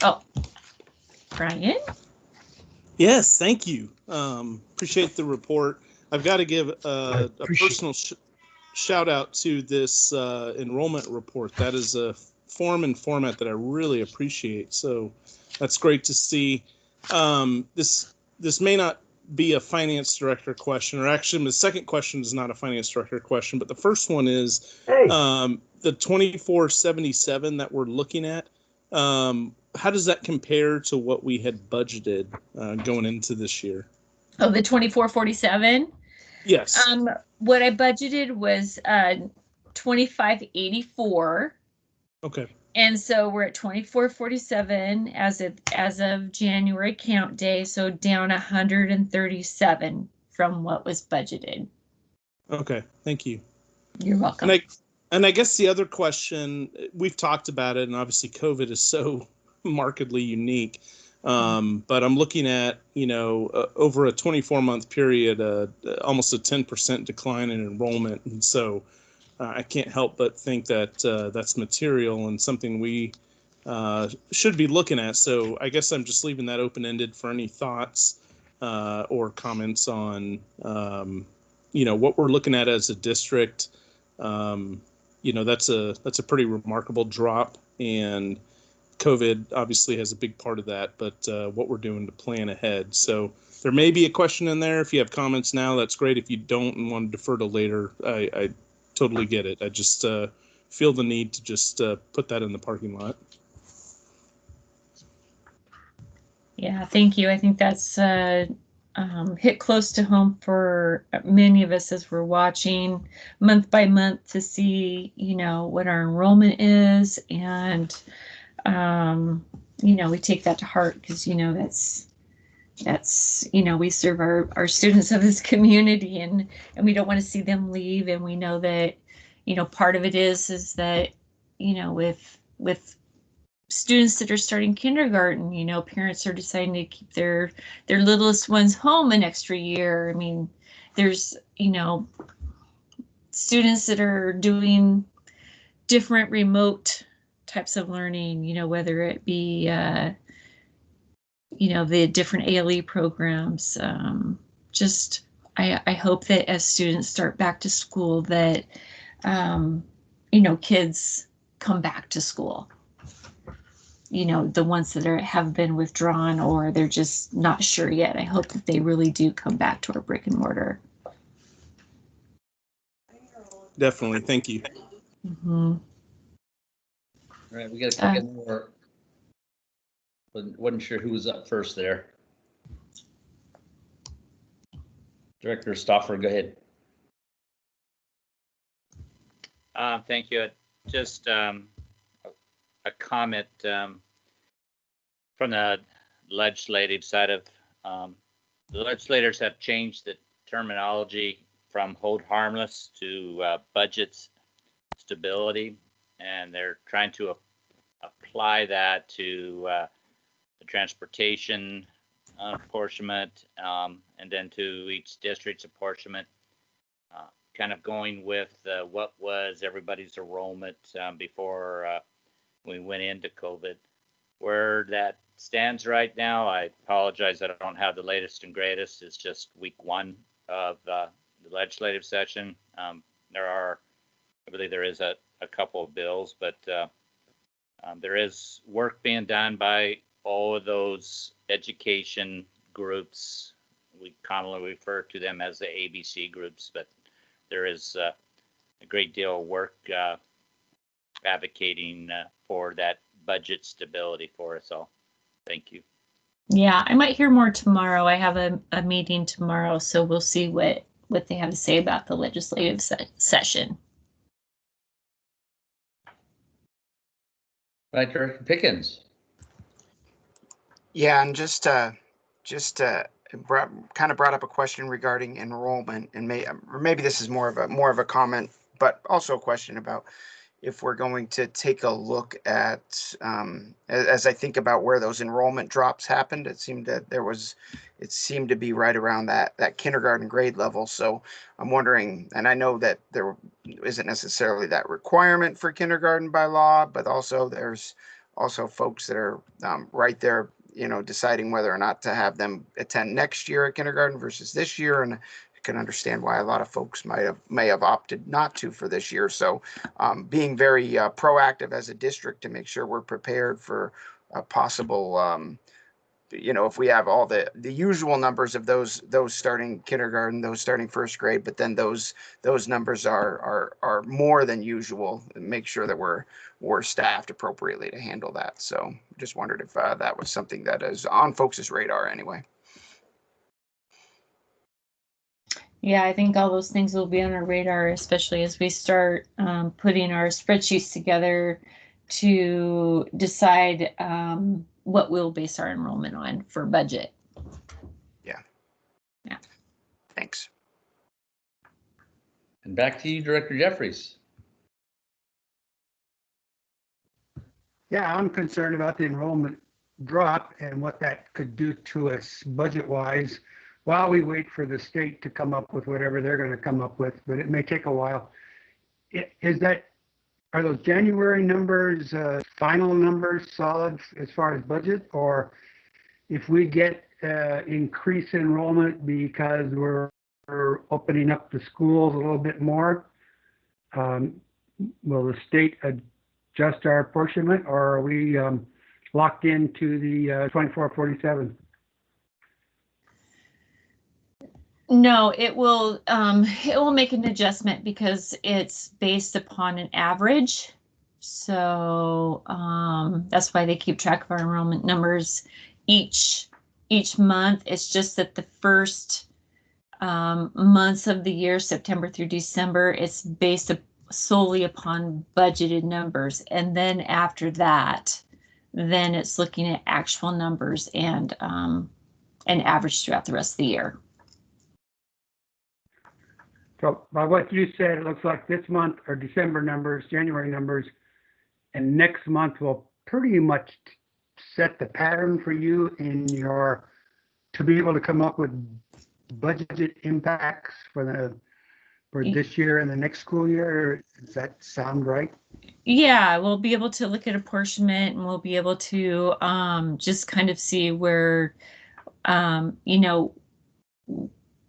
Oh, Brian? Yes, thank you. Appreciate the report. I've got to give a personal shout out to this enrollment report. That is a form and format that I really appreciate. So that's great to see. This may not be a finance director question, or actually the second question is not a finance director question, but the first one is the 2477 that we're looking at. How does that compare to what we had budgeted going into this year? Oh, the 2447? Yes. What I budgeted was 2584. Okay. And so we're at 2447 as of January count day, so down 137 from what was budgeted. Okay, thank you. You're welcome. And I guess the other question, we've talked about it, and obviously COVID is so markedly unique. But I'm looking at, over a 24-month period, almost a 10% decline in enrollment. And so I can't help but think that that's material and something we should be looking at. So I guess I'm just leaving that open-ended for any thoughts or comments on, what we're looking at as a district. That's a pretty remarkable drop, and COVID obviously has a big part of that, but what we're doing to plan ahead. So there may be a question in there. If you have comments now, that's great. If you don't and want to defer to later, I totally get it. I just feel the need to just put that in the parking lot. Yeah, thank you. I think that's hit close to home for many of us as we're watching month by month to see, what our enrollment is. And, we take that to heart because, that's we serve our students of this community, and we don't want to see them leave. And we know that, part of it is that, with students that are starting kindergarten, parents are deciding to keep their littlest ones home an extra year. I mean, there's, students that are doing different remote types of learning, whether it be, the different ALE programs. I hope that as students start back to school that, kids come back to school. The ones that have been withdrawn or they're just not sure yet. I hope that they really do come back to our brick and mortar. Definitely. Thank you. Mm-hmm. All right, we got a couple more. Wasn't sure who was up first there. Director Stauffer, go ahead. Thank you. Just a comment from the legislative side of the legislators have changed the terminology from hold harmless to budget stability, and they're trying to apply that to the transportation apportionment, and then to each district's apportionment, kind of going with what was everybody's enrollment before we went into COVID. Where that stands right now, I apologize that I don't have the latest and greatest. It's just week one of the legislative session. I believe there is a couple of bills, but there is work being done by all of those education groups. We commonly refer to them as the ABC groups, but there is a great deal of work advocating for that budget stability for us all. Thank you. Yeah, I might hear more tomorrow. I have a meeting tomorrow, so we'll see what they have to say about the legislative session. Right, Director Pickens. Yeah, and just kind of brought up a question regarding enrollment, and maybe this is more of a comment, but also a question about if we're going to take a look at, as I think about where those enrollment drops happened, it seemed to be right around that kindergarten grade level. So I'm wondering, and I know that there isn't necessarily that requirement for kindergarten by law, but also there's also folks that are right there, deciding whether or not to have them attend next year at kindergarten versus this year. And can understand why a lot of folks may have opted not to for this year. So being very proactive as a district to make sure we're prepared for a possible, if we have all the usual numbers of those starting kindergarten, those starting first grade, but then those numbers are more than usual, and make sure that we're staffed appropriately to handle that. So just wondered if that was something that is on folks' radar anyway. Yeah, I think all those things will be on our radar, especially as we start putting our spreadsheets together to decide what we'll base our enrollment on for budget. Yeah. Thanks. And back to you, Director Jeffries. Yeah, I'm concerned about the enrollment drop and what that could do to us budget-wise while we wait for the state to come up with whatever they're going to come up with, but it may take a while. Are those January numbers final numbers solid as far as budget, or if we get increased enrollment because we're opening up the schools a little bit more, will the state adjust our apportionment, or are we locked into the 2447? No, it will make an adjustment because it's based upon an average. So that's why they keep track of our enrollment numbers each month. It's just that the first months of the year, September through December, it's based solely upon budgeted numbers. And then after that, then it's looking at actual numbers and average throughout the rest of the year. So by what you said, it looks like this month are December numbers, January numbers, and next month will pretty much set the pattern for you to be able to come up with budget impacts for this year and the next school year. Does that sound right? Yeah, we'll be able to look at apportionment, and we'll be able to just kind of see where,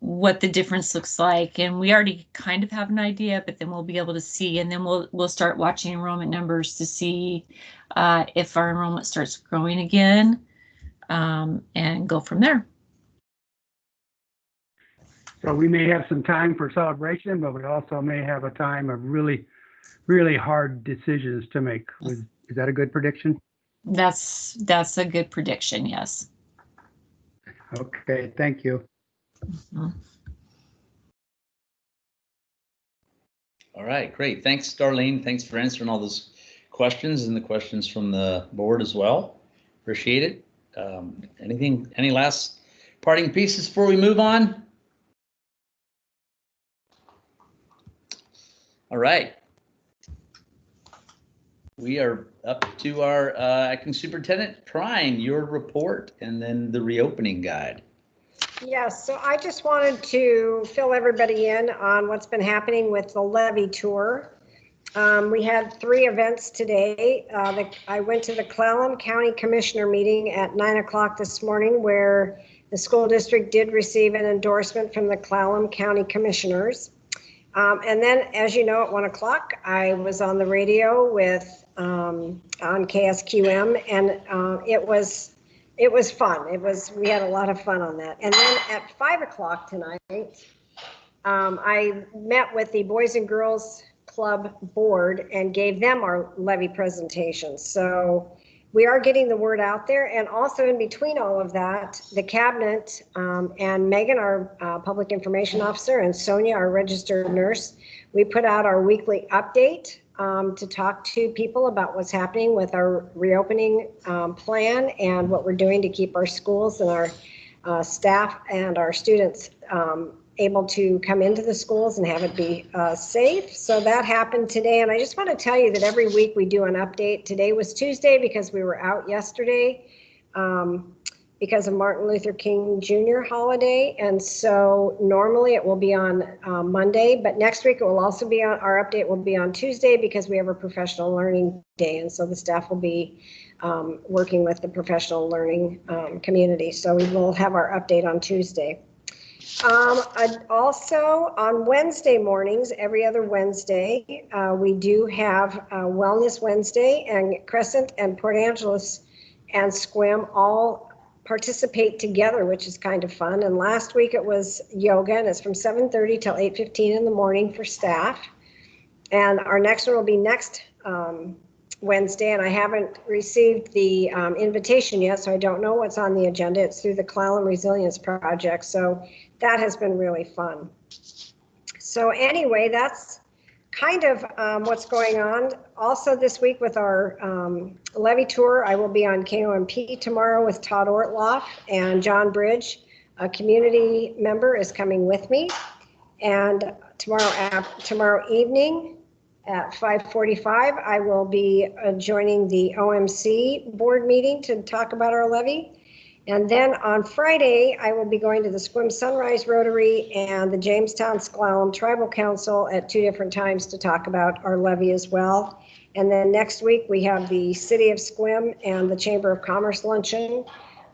what the difference looks like. And we already kind of have an idea, but then we'll be able to see, and then we'll start watching enrollment numbers to see if our enrollment starts growing again, and go from there. So we may have some time for celebration, but we also may have a time of really, really hard decisions to make. Is that a good prediction? That's a good prediction, yes. Okay, thank you. Mm-hmm. All right, great. Thanks, Darlene. Thanks for answering all those questions and the questions from the board as well. Appreciate it. Any last parting pieces before we move on? All right. We are up to our acting superintendent. Prine, your report, and then the reopening guide. Yes, so I just wanted to fill everybody in on what's been happening with the levy tour. We had 3 events today. I went to the Clallam County Commissioner meeting at 9 o'clock this morning, where the school district did receive an endorsement from the Clallam County Commissioners. And then, as you know, at 1 o'clock, I was on the radio with on KSQM, and it was fun. We had a lot of fun on that. And then at 5 o'clock tonight, I met with the Boys and Girls Club board and gave them our levy presentation. So we are getting the word out there. And also in between all of that, the cabinet and Megan, our public information officer, and Sonia, our registered nurse, we put out our weekly update to talk to people about what's happening with our reopening plan and what we're doing to keep our schools and our staff and our students able to come into the schools and have it be safe. So that happened today. And I just want to tell you that every week we do an update. Today was Tuesday because we were out yesterday because of Martin Luther King Jr. holiday. And so normally it will be on Monday, but next week it will also be on, our update will be on Tuesday because we have a professional learning day. And so the staff will be working with the professional learning community. So we will have our update on Tuesday. Also on Wednesday mornings, every other Wednesday, we do have Wellness Wednesday, and Crescent and Port Angeles and SQUIM all participate together, which is kind of fun. And last week it was yoga, and it's from 7:30 till 8:15 in the morning for staff. And our next one will be next Wednesday, and I haven't received the invitation yet, so I don't know what's on the agenda. It's through the Clallam Resilience Project, so that has been really fun. So anyway, that's kind of what's going on. Also this week with our levy tour, I will be on KOMP tomorrow with Todd Ortloff, and John Bridge, a community member, is coming with me. And tomorrow evening at 5:45, I will be joining the OMC board meeting to talk about our levy. And then on Friday, I will be going to the SQUIM Sunrise Rotary and the Jamestown Sklallam Tribal Council at 2 different times to talk about our levy as well. And then next week, we have the City of SQUIM and the Chamber of Commerce Luncheon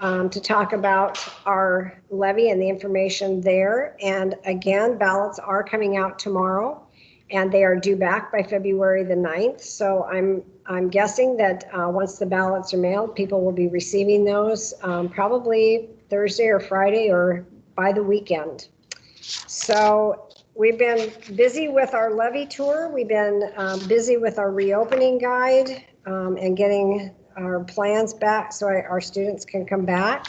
to talk about our levy and the information there. And again, ballots are coming out tomorrow, and they are due back by February the 9th. So I'm guessing that once the ballots are mailed, people will be receiving those probably Thursday or Friday or by the weekend. So we've been busy with our levy tour. We've been busy with our reopening guide and getting our plans back so our students can come back.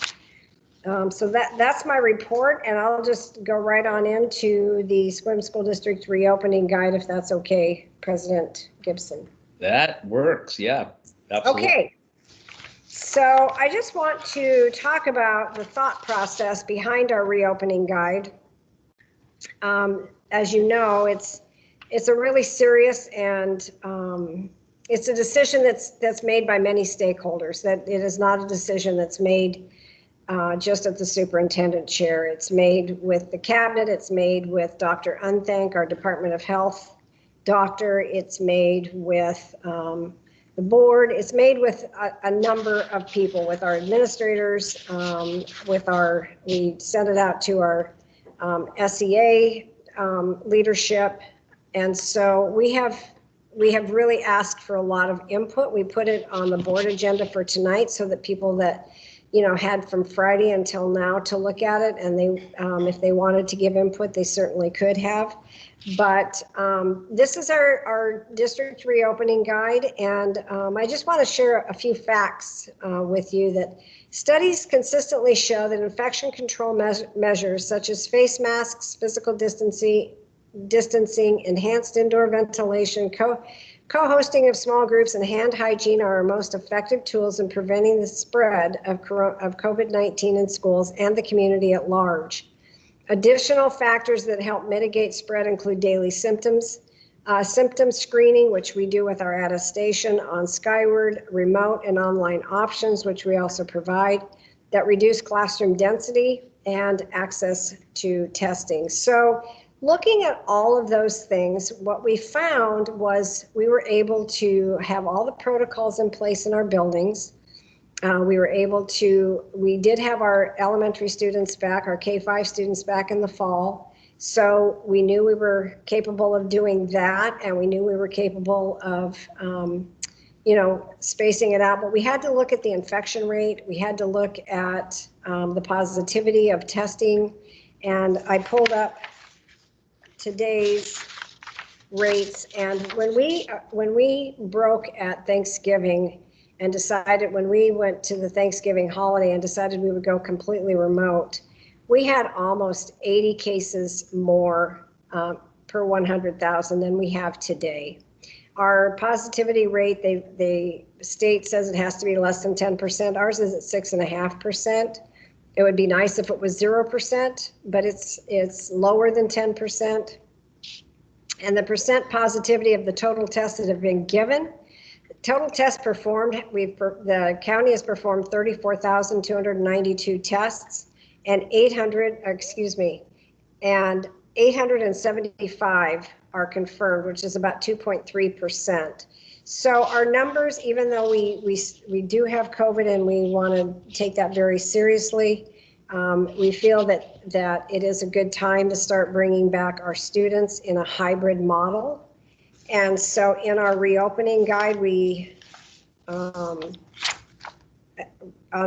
So that's my report, and I'll just go right on into the SQUIM School District reopening guide, if that's okay, President Gibson. That works, yeah, absolutely. Okay, so I just want to talk about the thought process behind our reopening guide. As you know, it's a really serious and it's a decision that's made by many stakeholders. That it is not a decision that's made just at the superintendent chair. It's made with the cabinet. It's made with Dr. Unthank, our Department of Health doctor. It's made with the board. It's made with a number of people, with our administrators, we sent it out to our SEA leadership. And so we have really asked for a lot of input. We put it on the board agenda for tonight so that people that had from Friday until now to look at it, and they, if they wanted to give input, they certainly could have. But this is our district reopening guide, and I just want to share a few facts with you that studies consistently show that infection control measures such as face masks, physical distancing, enhanced indoor ventilation, co-hosting of small groups, and hand hygiene are our most effective tools in preventing the spread of COVID-19 in schools and the community at large. Additional factors that help mitigate spread include daily symptom screening, which we do with our attestation on Skyward, remote and online options, which we also provide, that reduce classroom density and access to testing. So looking at all of those things, what we found was we were able to have all the protocols in place in our buildings. We did have our elementary students back, our K-5 students back in the fall. So we knew we were capable of doing that, and we knew we were capable of, spacing it out. But we had to look at the infection rate. We had to look at the positivity of testing. And I pulled up today's rates, and when we broke at Thanksgiving and decided, when we went to the Thanksgiving holiday and decided we would go completely remote, we had almost 80 cases more per 100,000 than we have today. Our positivity rate, the state says it has to be less than 10%. Ours is at 6.5%. It would be nice if it was 0%, but it's lower than 10%. And the percent positivity of the total tests that have been given, total tests performed, the county has performed 34,292 tests and 875 are confirmed, which is about 2.3%. So our numbers, even though we do have COVID and we want to take that very seriously, we feel that it is a good time to start bringing back our students in a hybrid model. And so in our reopening guide, we, on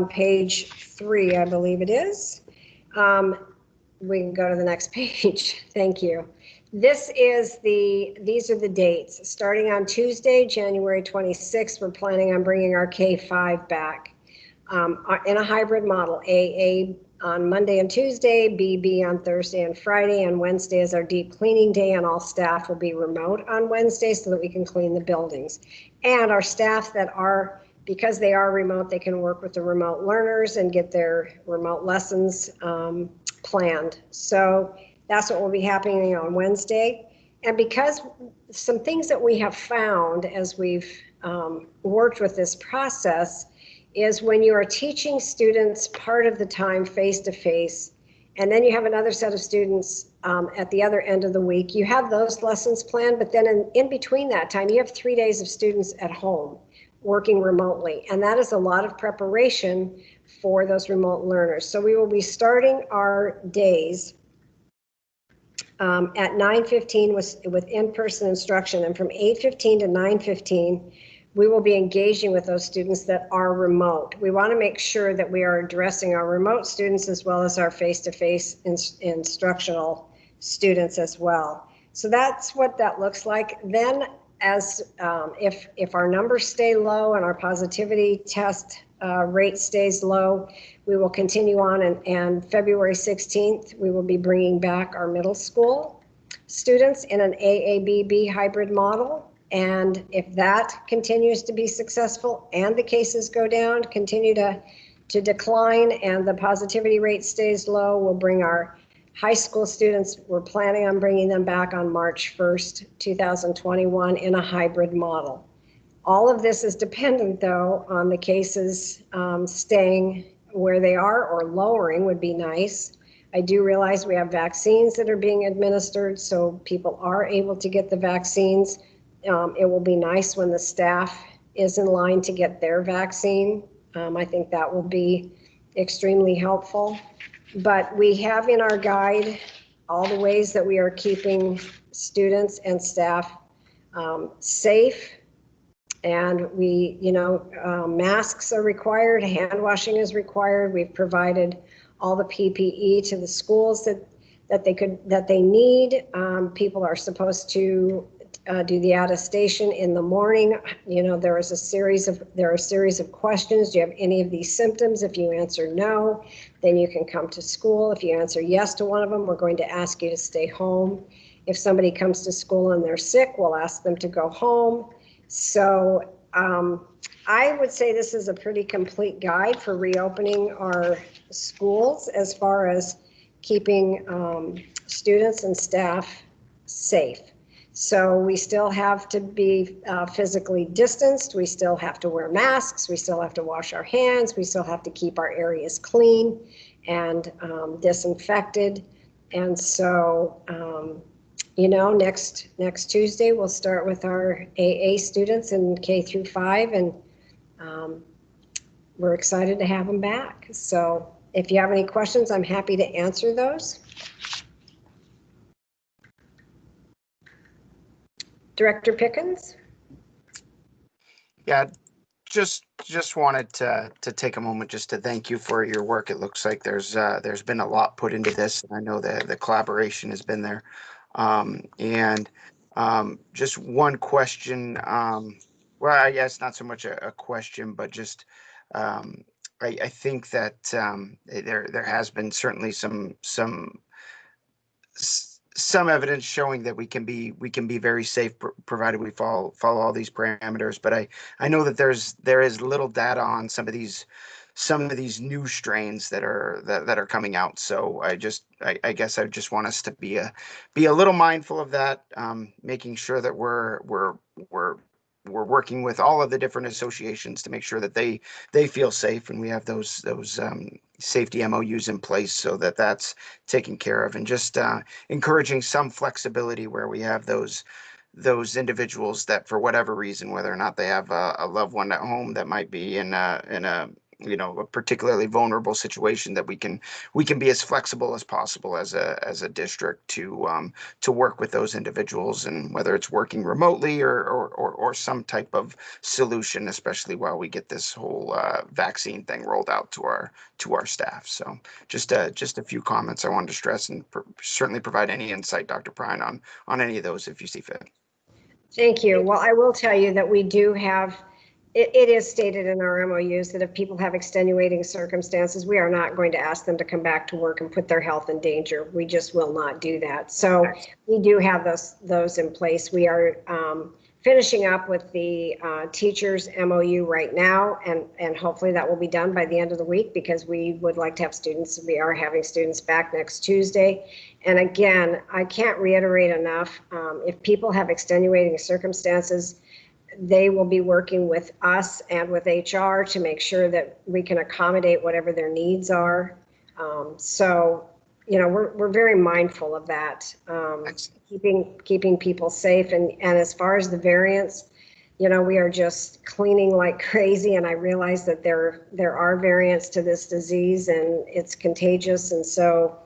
page 3, I believe it is, we can go to the next page. Thank you. These are the dates. Starting on Tuesday, January 26th, we're planning on bringing our K-5 back in a hybrid model. AA on Monday and Tuesday, BB on Thursday and Friday, and Wednesday is our deep cleaning day, and all staff will be remote on Wednesday so that we can clean the buildings. And our staff that are, because they are remote, they can work with the remote learners and get their remote lessons planned. So that's what will be happening on Wednesday. And because some things that we have found as we've worked with this process is when you are teaching students part of the time face-to-face, and then you have another set of students at the other end of the week, you have those lessons planned, but then in between that time, you have 3 days of students at home working remotely. And that is a lot of preparation for those remote learners. So we will be starting our days at 9:15 with in-person instruction, and from 8:15 to 9:15, we will be engaging with those students that are remote. We want to make sure that we are addressing our remote students as well as our face-to-face instructional students as well. So that's what that looks like. Then as if our numbers stay low and our positivity test rate stays low, we will continue on, and February 16th, we will be bringing back our middle school students in an AABB hybrid model. And if that continues to be successful and the cases go down, continue to decline, and the positivity rate stays low, we'll bring our high school students, we're planning on bringing them back on March 1st, 2021 in a hybrid model. All of this is dependent, though, on the cases staying where they are, or lowering would be nice. I do realize we have vaccines that are being administered, so people are able to get the vaccines. It will be nice when the staff is in line to get their vaccine. I think that will be extremely helpful. But we have in our guide all the ways that we are keeping students and staff safe. And we, masks are required, hand washing is required. We've provided all the PPE to the schools that they need. People are supposed to do the attestation in the morning. There are a series of questions. Do you have any of these symptoms? If you answer no, then you can come to school. If you answer yes to one of them, we're going to ask you to stay home. If somebody comes to school and they're sick, we'll ask them to go home. So I would say this is a pretty complete guide for reopening our schools as far as keeping students and staff safe. So we still have to be physically distanced. We still have to wear masks. We still have to wash our hands. We still have to keep our areas clean and disinfected. And so, next Tuesday, we'll start with our AA students in K through 5, and we're excited to have them back. So if you have any questions, I'm happy to answer those. Director Pickens? Yeah, just wanted to take a moment just to thank you for your work. It looks like there's been a lot put into this, and I know that the collaboration has been there. Just one question. Well, I guess not so much a question, but just I think that there has been certainly some evidence showing that we can be very safe provided we follow all these parameters. But I know that there is little data on some of these some of these new strains that are coming out. So I guess I just want us to be a little mindful of that, making sure that we're working with all of the different associations to make sure that they feel safe, and we have those safety MOUs in place so that that's taken care of, and just encouraging some flexibility where we have those individuals that, for whatever reason, whether or not they have a loved one at home that might be in a a particularly vulnerable situation, that we can be as flexible as possible as a district to work with those individuals, and whether it's working remotely or some type of solution, especially while we get this whole vaccine thing rolled out to our staff. So just a few comments I wanted to stress, and certainly provide any insight, Dr. Prine, on any of those if you see fit. Thank you. Well, I will tell you that we do have, it is stated in our MOUs that if people have extenuating circumstances, we are not going to ask them to come back to work and put their health in danger. We just will not do that. So we do have those in place. We are finishing up with the teachers MOU right now, and hopefully that will be done by the end of the week, because we would like to have students. We are having students back next Tuesday. And again, I can't reiterate enough, if people have extenuating circumstances, they will be working with us and with HR to make sure that we can accommodate whatever their needs are. So, we're very mindful of that, keeping people safe. And as far as the variants, we are just cleaning like crazy. And I realize that there are variants to this disease, and it's contagious. And so,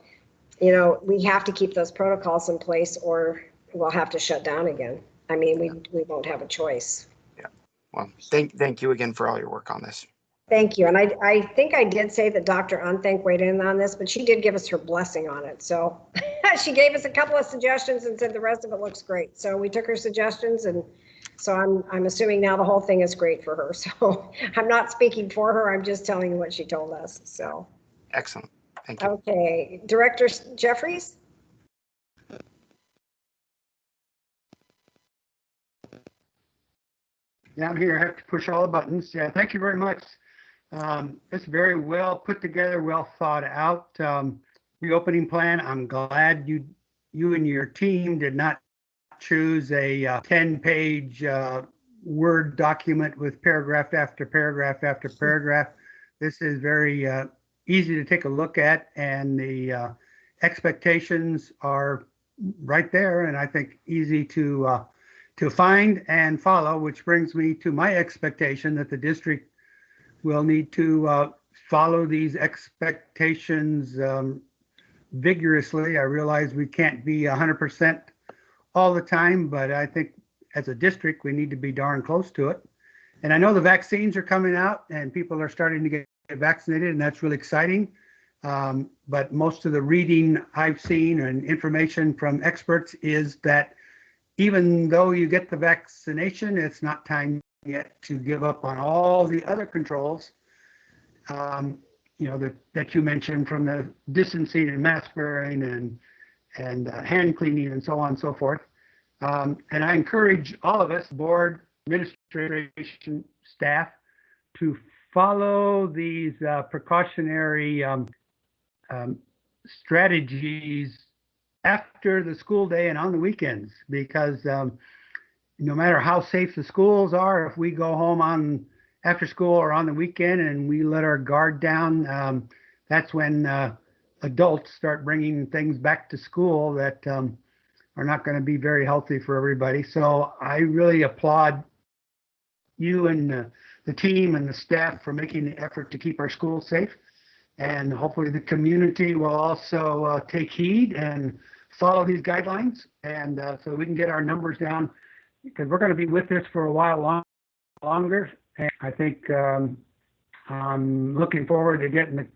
we have to keep those protocols in place, or we'll have to shut down again. I mean, we won't have a choice. Yeah. Well, thank you again for all your work on this. Thank you. And I think I did say that Dr. Unthank weighed in on this, but she did give us her blessing on it. So she gave us a couple of suggestions and said the rest of it looks great. So we took her suggestions, and so I'm assuming now the whole thing is great for her. So I'm not speaking for her. I'm just telling you what she told us. So excellent. Thank you. Okay, Director Jeffries. Yeah, I'm here. I have to push all the buttons. Yeah, thank you very much. It's very well put together, well thought out. Reopening plan. I'm glad you and your team did not choose a 10-page Word document with paragraph after paragraph after paragraph. This is very easy to take a look at, and the expectations are right there, and I think easy to find and follow, which brings me to my expectation that the district will need to follow these expectations vigorously. I realize we can't be 100% all the time, but I think as a district, we need to be darn close to it. And I know the vaccines are coming out and people are starting to get vaccinated, and that's really exciting. But most of the reading I've seen and information from experts is that even though you get the vaccination, it's not time yet to give up on all the other controls, that you mentioned, from the distancing and mask wearing and hand cleaning and so on and so forth. And I encourage all of us, board, administration, staff, to follow these precautionary strategies after the school day and on the weekends, because no matter how safe the schools are, if we go home on after school or on the weekend and we let our guard down, that's when adults start bringing things back to school that are not going to be very healthy for everybody. So I really applaud you and the team and the staff for making the effort to keep our schools safe. And hopefully the community will also take heed and follow these guidelines, and so we can get our numbers down, because we're going to be with this for a while longer. And I think I'm looking forward to getting the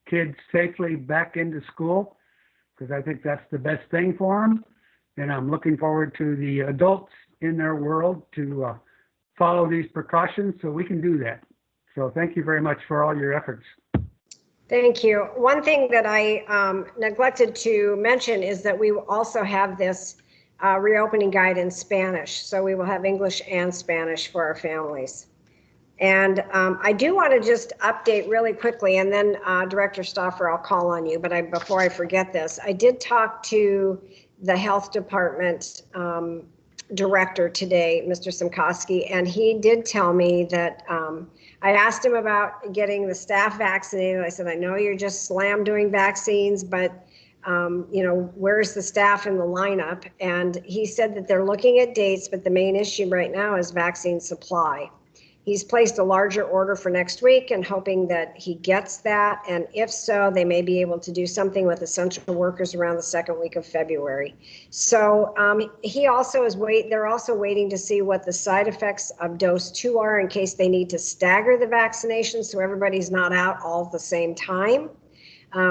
kids safely back into school, because I think that's the best thing for them. And I'm looking forward to the adults in their world to follow these precautions so we can do that. So thank you very much for all your efforts. Thank you. One thing that I neglected to mention is that we will also have this reopening guide in Spanish. So we will have English and Spanish for our families. And I do want to just update really quickly, and then Director Stoffer, I'll call on you, but before I forget this, I did talk to the health department director today, Mr. Simkowski, and he did tell me that I asked him about getting the staff vaccinated. I said, I know you're just slam doing vaccines, but you know, where's the staff in the lineup? And he said that they're looking at dates, but the main issue right now is vaccine supply. He's placed a larger order for next week and hoping that he gets that. And if so, they may be able to do something with essential workers around the second week of February. So he also is they're also waiting to see what the side effects of dose 2 are in case they need to stagger the vaccination so everybody's not out all at the same time.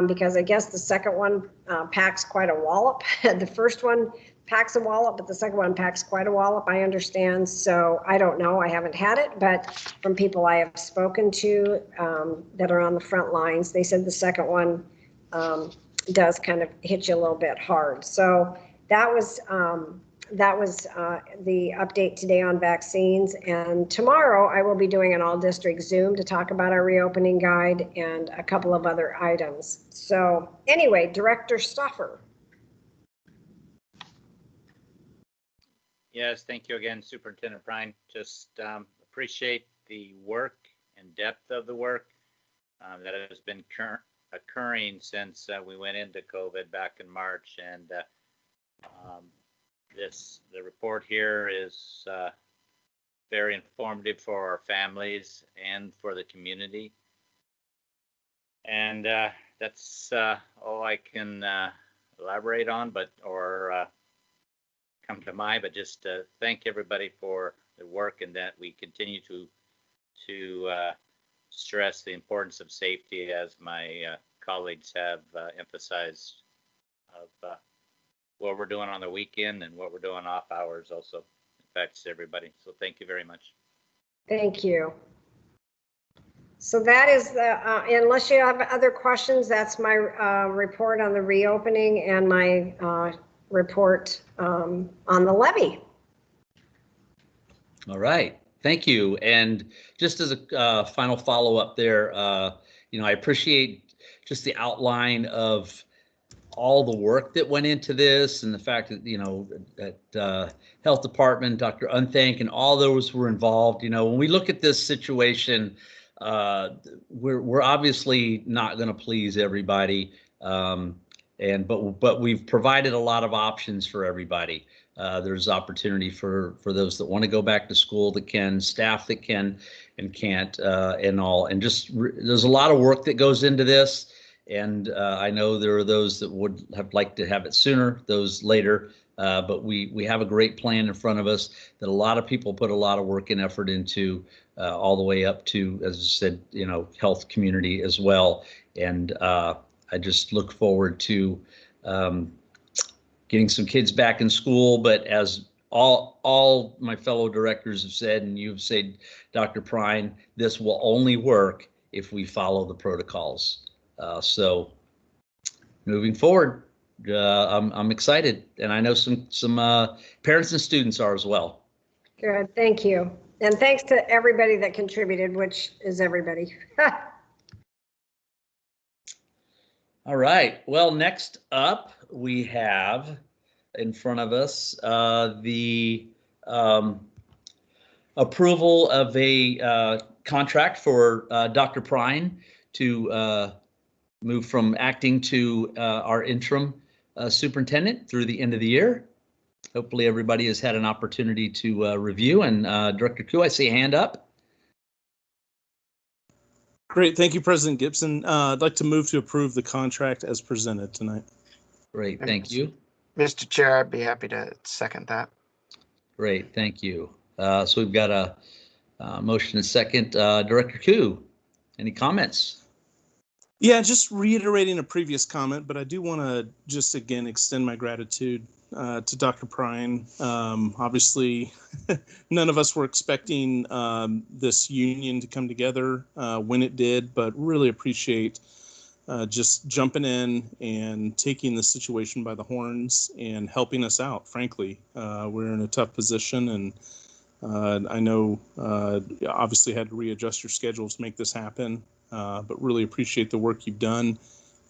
Because I guess the second one packs quite a wallop. The first one packs a wallop, but the second one packs quite a wallop, I understand. So I don't know, I haven't had it, but from people I have spoken to that are on the front lines, they said the second one does kind of hit you a little bit hard. So that was the update today on vaccines. And tomorrow I will be doing an all district Zoom to talk about our reopening guide and a couple of other items. So anyway, Director Stoffer. Yes, thank you again, Superintendent Prine. Just appreciate the work and depth of the work that has been occurring since we went into COVID back in March. And the report here is very informative for our families and for the community. And that's all I can elaborate on, or come to mind, but just thank everybody for the work, and that we continue to stress the importance of safety, as my colleagues have emphasized, of what we're doing on the weekend and what we're doing off hours also affects everybody. So thank you very much. Thank you. So that is the, unless you have other questions, that's my report on the reopening and my report on the levy. All right, thank you. And just as a final follow-up there, you know, I appreciate just the outline of all the work that went into this, and the fact that, you know, that health department, Dr. Unthank, and all those were involved. You know, when we look at this situation, we're obviously not going to please everybody. But we've provided a lot of options for everybody. There's opportunity for those that want to go back to school, that can, staff that can and can't, and all. And just there's a lot of work that goes into this. And I know there are those that would have liked to have it sooner, those later. But we have a great plan in front of us that a lot of people put a lot of work and effort into, all the way up to, as I said, you know, health community as well. And I just look forward to getting some kids back in school. But as all my fellow directors have said, and you've said, Dr. Prine, this will only work if we follow the protocols. So moving forward, I'm excited, and I know some parents and students are as well. Good, thank you. And thanks to everybody that contributed, which is everybody. All right, well, next up we have in front of us the approval of a contract for Dr. Prine to move from acting to our interim superintendent through the end of the year. Hopefully everybody has had an opportunity to review. And Director Koo, I see a hand up. Great, thank you, President Gibson. I'd like to move to approve the contract as presented tonight. Great, thank you. Mr. Chair, I'd be happy to second that. Great, thank you. So we've got a motion and second. Director Koo, any comments? Yeah, just reiterating a previous comment, but I do want to just again extend my gratitude to Dr. Prine. Obviously, none of us were expecting this union to come together when it did, but really appreciate just jumping in and taking the situation by the horns and helping us out. Frankly, we're in a tough position, and I know you obviously had to readjust your schedules to make this happen, but really appreciate the work you've done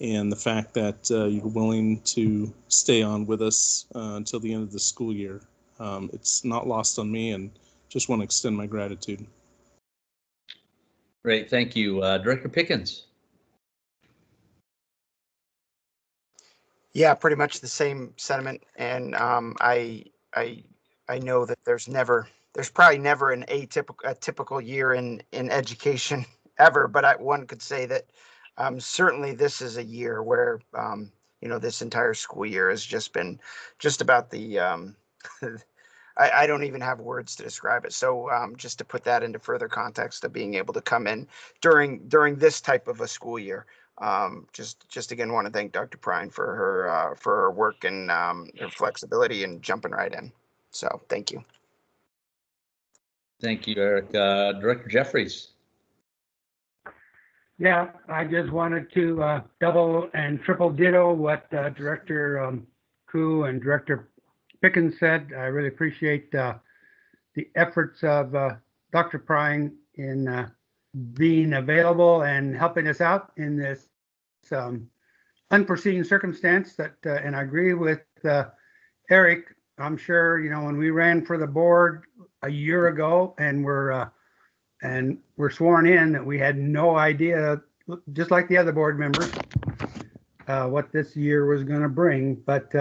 and the fact that you're willing to stay on with us until the end of the school year. It's not lost on me, and just want to extend my gratitude. Great, thank you. Director Pickens. Yeah, pretty much the same sentiment. And I know that there's probably never a typical year in education ever, but one could say that certainly this is a year where this entire school year has just been just about the I don't even have words to describe it. So just to put that into further context of being able to come in during this type of a school year. Just again want to thank Dr. Prine for her work and her flexibility and jumping right in. So thank you. Thank you, Eric. Director Jeffries. Yeah, I just wanted to double and triple ditto what Director Koo and Director Pickens said. I really appreciate the efforts of Dr. Prine in being available and helping us out in this unforeseen circumstance. And I agree with Eric. I'm sure when we ran for the board a year ago and we're sworn in, that we had no idea, just like the other board members, what this year was going to bring. But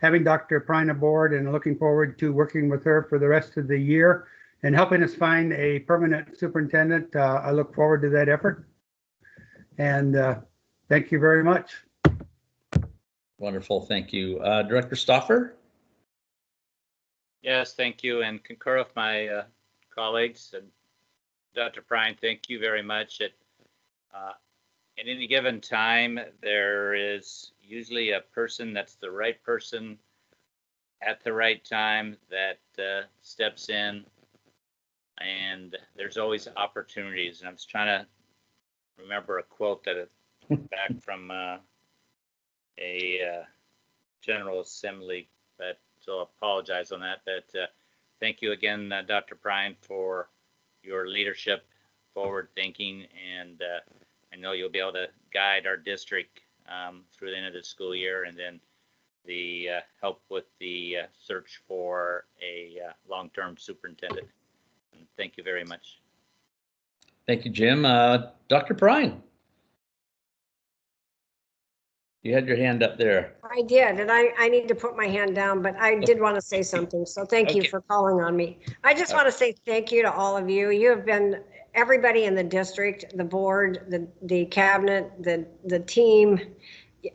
having Dr. Prine aboard and looking forward to working with her for the rest of the year and helping us find a permanent superintendent, I look forward to that effort. And thank you very much. Wonderful, thank you. Director Stoffer? Yes, thank you, and concur with my colleagues. And Dr. Prine, thank you very much. At any given time, there is usually a person that's the right person at the right time that steps in, and there's always opportunities. And I was trying to remember a quote that back from a General Assembly, but so I apologize on that. But thank you again, Dr. Prine, for your leadership, forward thinking, and I know you'll be able to guide our district through the end of the school year, and then the help with the search for a long-term superintendent. And thank you very much. Thank you, Jim. Dr. Prine, you had your hand up there. I did, and I need to put my hand down, but I did want to say something. So thank you for calling on me. I just want to say thank you to all of you. You have been, everybody in the district, the board, the cabinet, the team,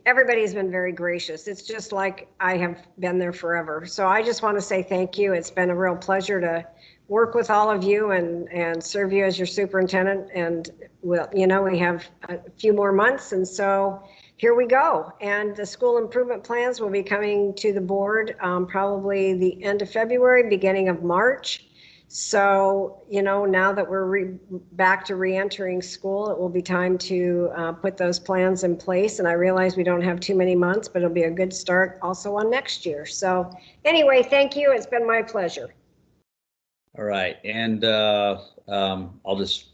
everybody's been very gracious. It's just like I have been there forever. So I just want to say thank you. It's been a real pleasure to work with all of you and serve you as your superintendent. And we have a few more months, and so here we go. And the school improvement plans will be coming to the board probably the end of February, beginning of March. So, now that we're back to re-entering school, it will be time to put those plans in place. And I realize we don't have too many months, but it'll be a good start also on next year. So anyway, thank you. It's been my pleasure. All right. And I'll just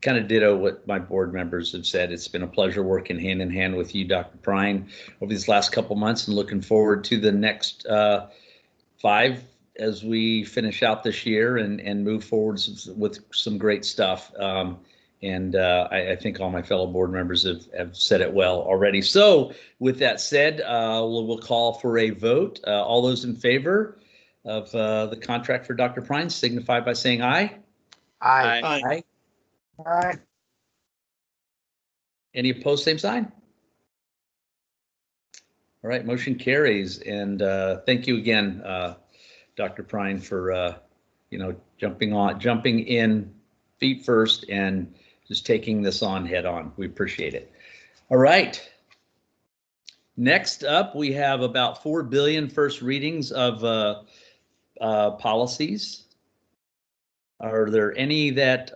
kind of ditto what my board members have said. It's been a pleasure working hand in hand with you, Dr. Prine, over these last couple months, and looking forward to the next 5 as we finish out this year and move forward with some great stuff. I think all my fellow board members have said it well already. So with that said, we'll call for a vote. All those in favor of the contract for Dr. Prine signify by saying aye. Aye. Aye. Aye. All right. Any opposed, same sign? All right, motion carries. And thank you again, Dr. Prine, for jumping in feet first and just taking this on head on. We appreciate it. All right. Next up, we have about 4 billion first readings of policies. Are there any that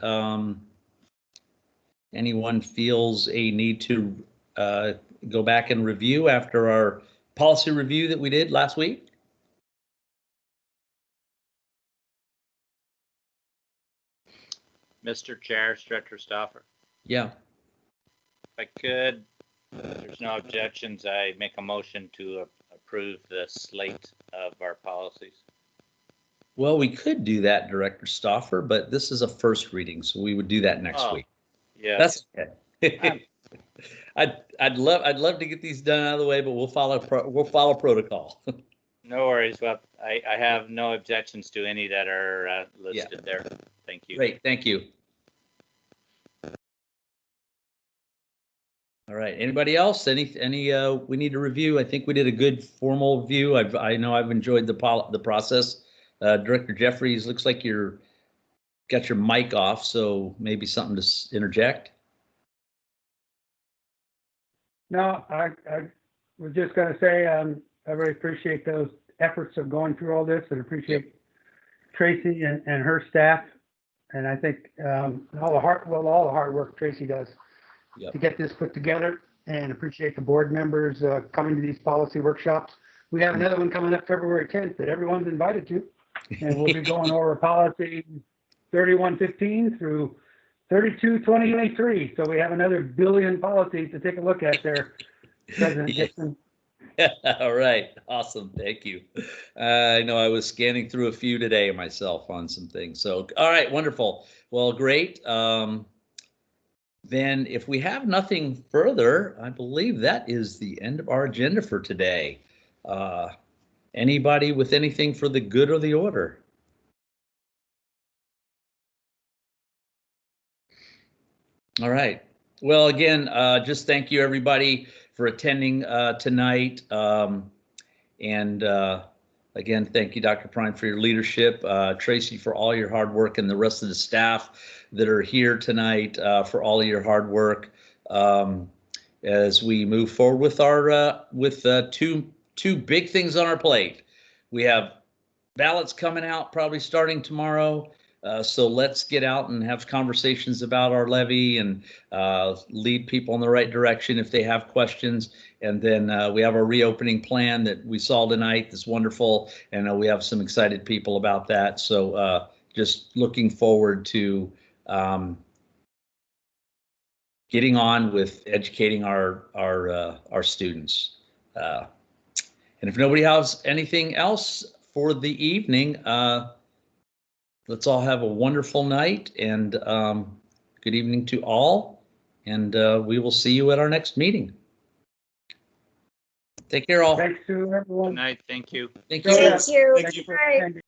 anyone feels a need to go back and review after our policy review that we did last week? Mr. Chair, Director Stoffer, Yeah. if I could, if there's no objections, I make a motion to approve the slate of our policies. Well, we could do that, Director Stoffer, but this is a first reading, so we would do that next week. Yes. That's okay. I'd love to get these done out of the way, but we'll follow protocol. No worries. Well, I have no objections to any that are listed there. Thank you. Great, thank you. All right, anybody else? Any we need to review? I think we did a good formal view. I know I've enjoyed the process. Director Jeffries, looks like you're got your mic off, so maybe something to interject. No, I was just going to say I really appreciate those efforts of going through all this and appreciate Tracy and her staff. And I think all the hard work Tracy does to get this put together, and appreciate the board members coming to these policy workshops. We have another one coming up February 10th that everyone's invited to, and we'll be going over policy 3115 through 322023. So we have another billion policies to take a look at there, President Dixon. All right, awesome, thank you. I know I was scanning through a few today myself on some things. So, all right, wonderful. Well, great. Then if we have nothing further, I believe that is the end of our agenda for today. Anybody with anything for the good of the order? All right. Well, again, just thank you everybody for attending tonight. Again, thank you, Dr. Prime, for your leadership, Tracy, for all your hard work, and the rest of the staff that are here tonight for all of your hard work as we move forward with our two big things on our plate. We have ballots coming out probably starting tomorrow. So let's get out and have conversations about our levy and lead people in the right direction if they have questions. And then we have our reopening plan that we saw tonight. That's wonderful. And we have some excited people about that. So just looking forward to getting on with educating our students. And if nobody has anything else for the evening, let's all have a wonderful night, and good evening to all. And we will see you at our next meeting. Take care, all. Thanks to everyone. Good night. Thank you. Thank you. Thank you. Thank you for attending.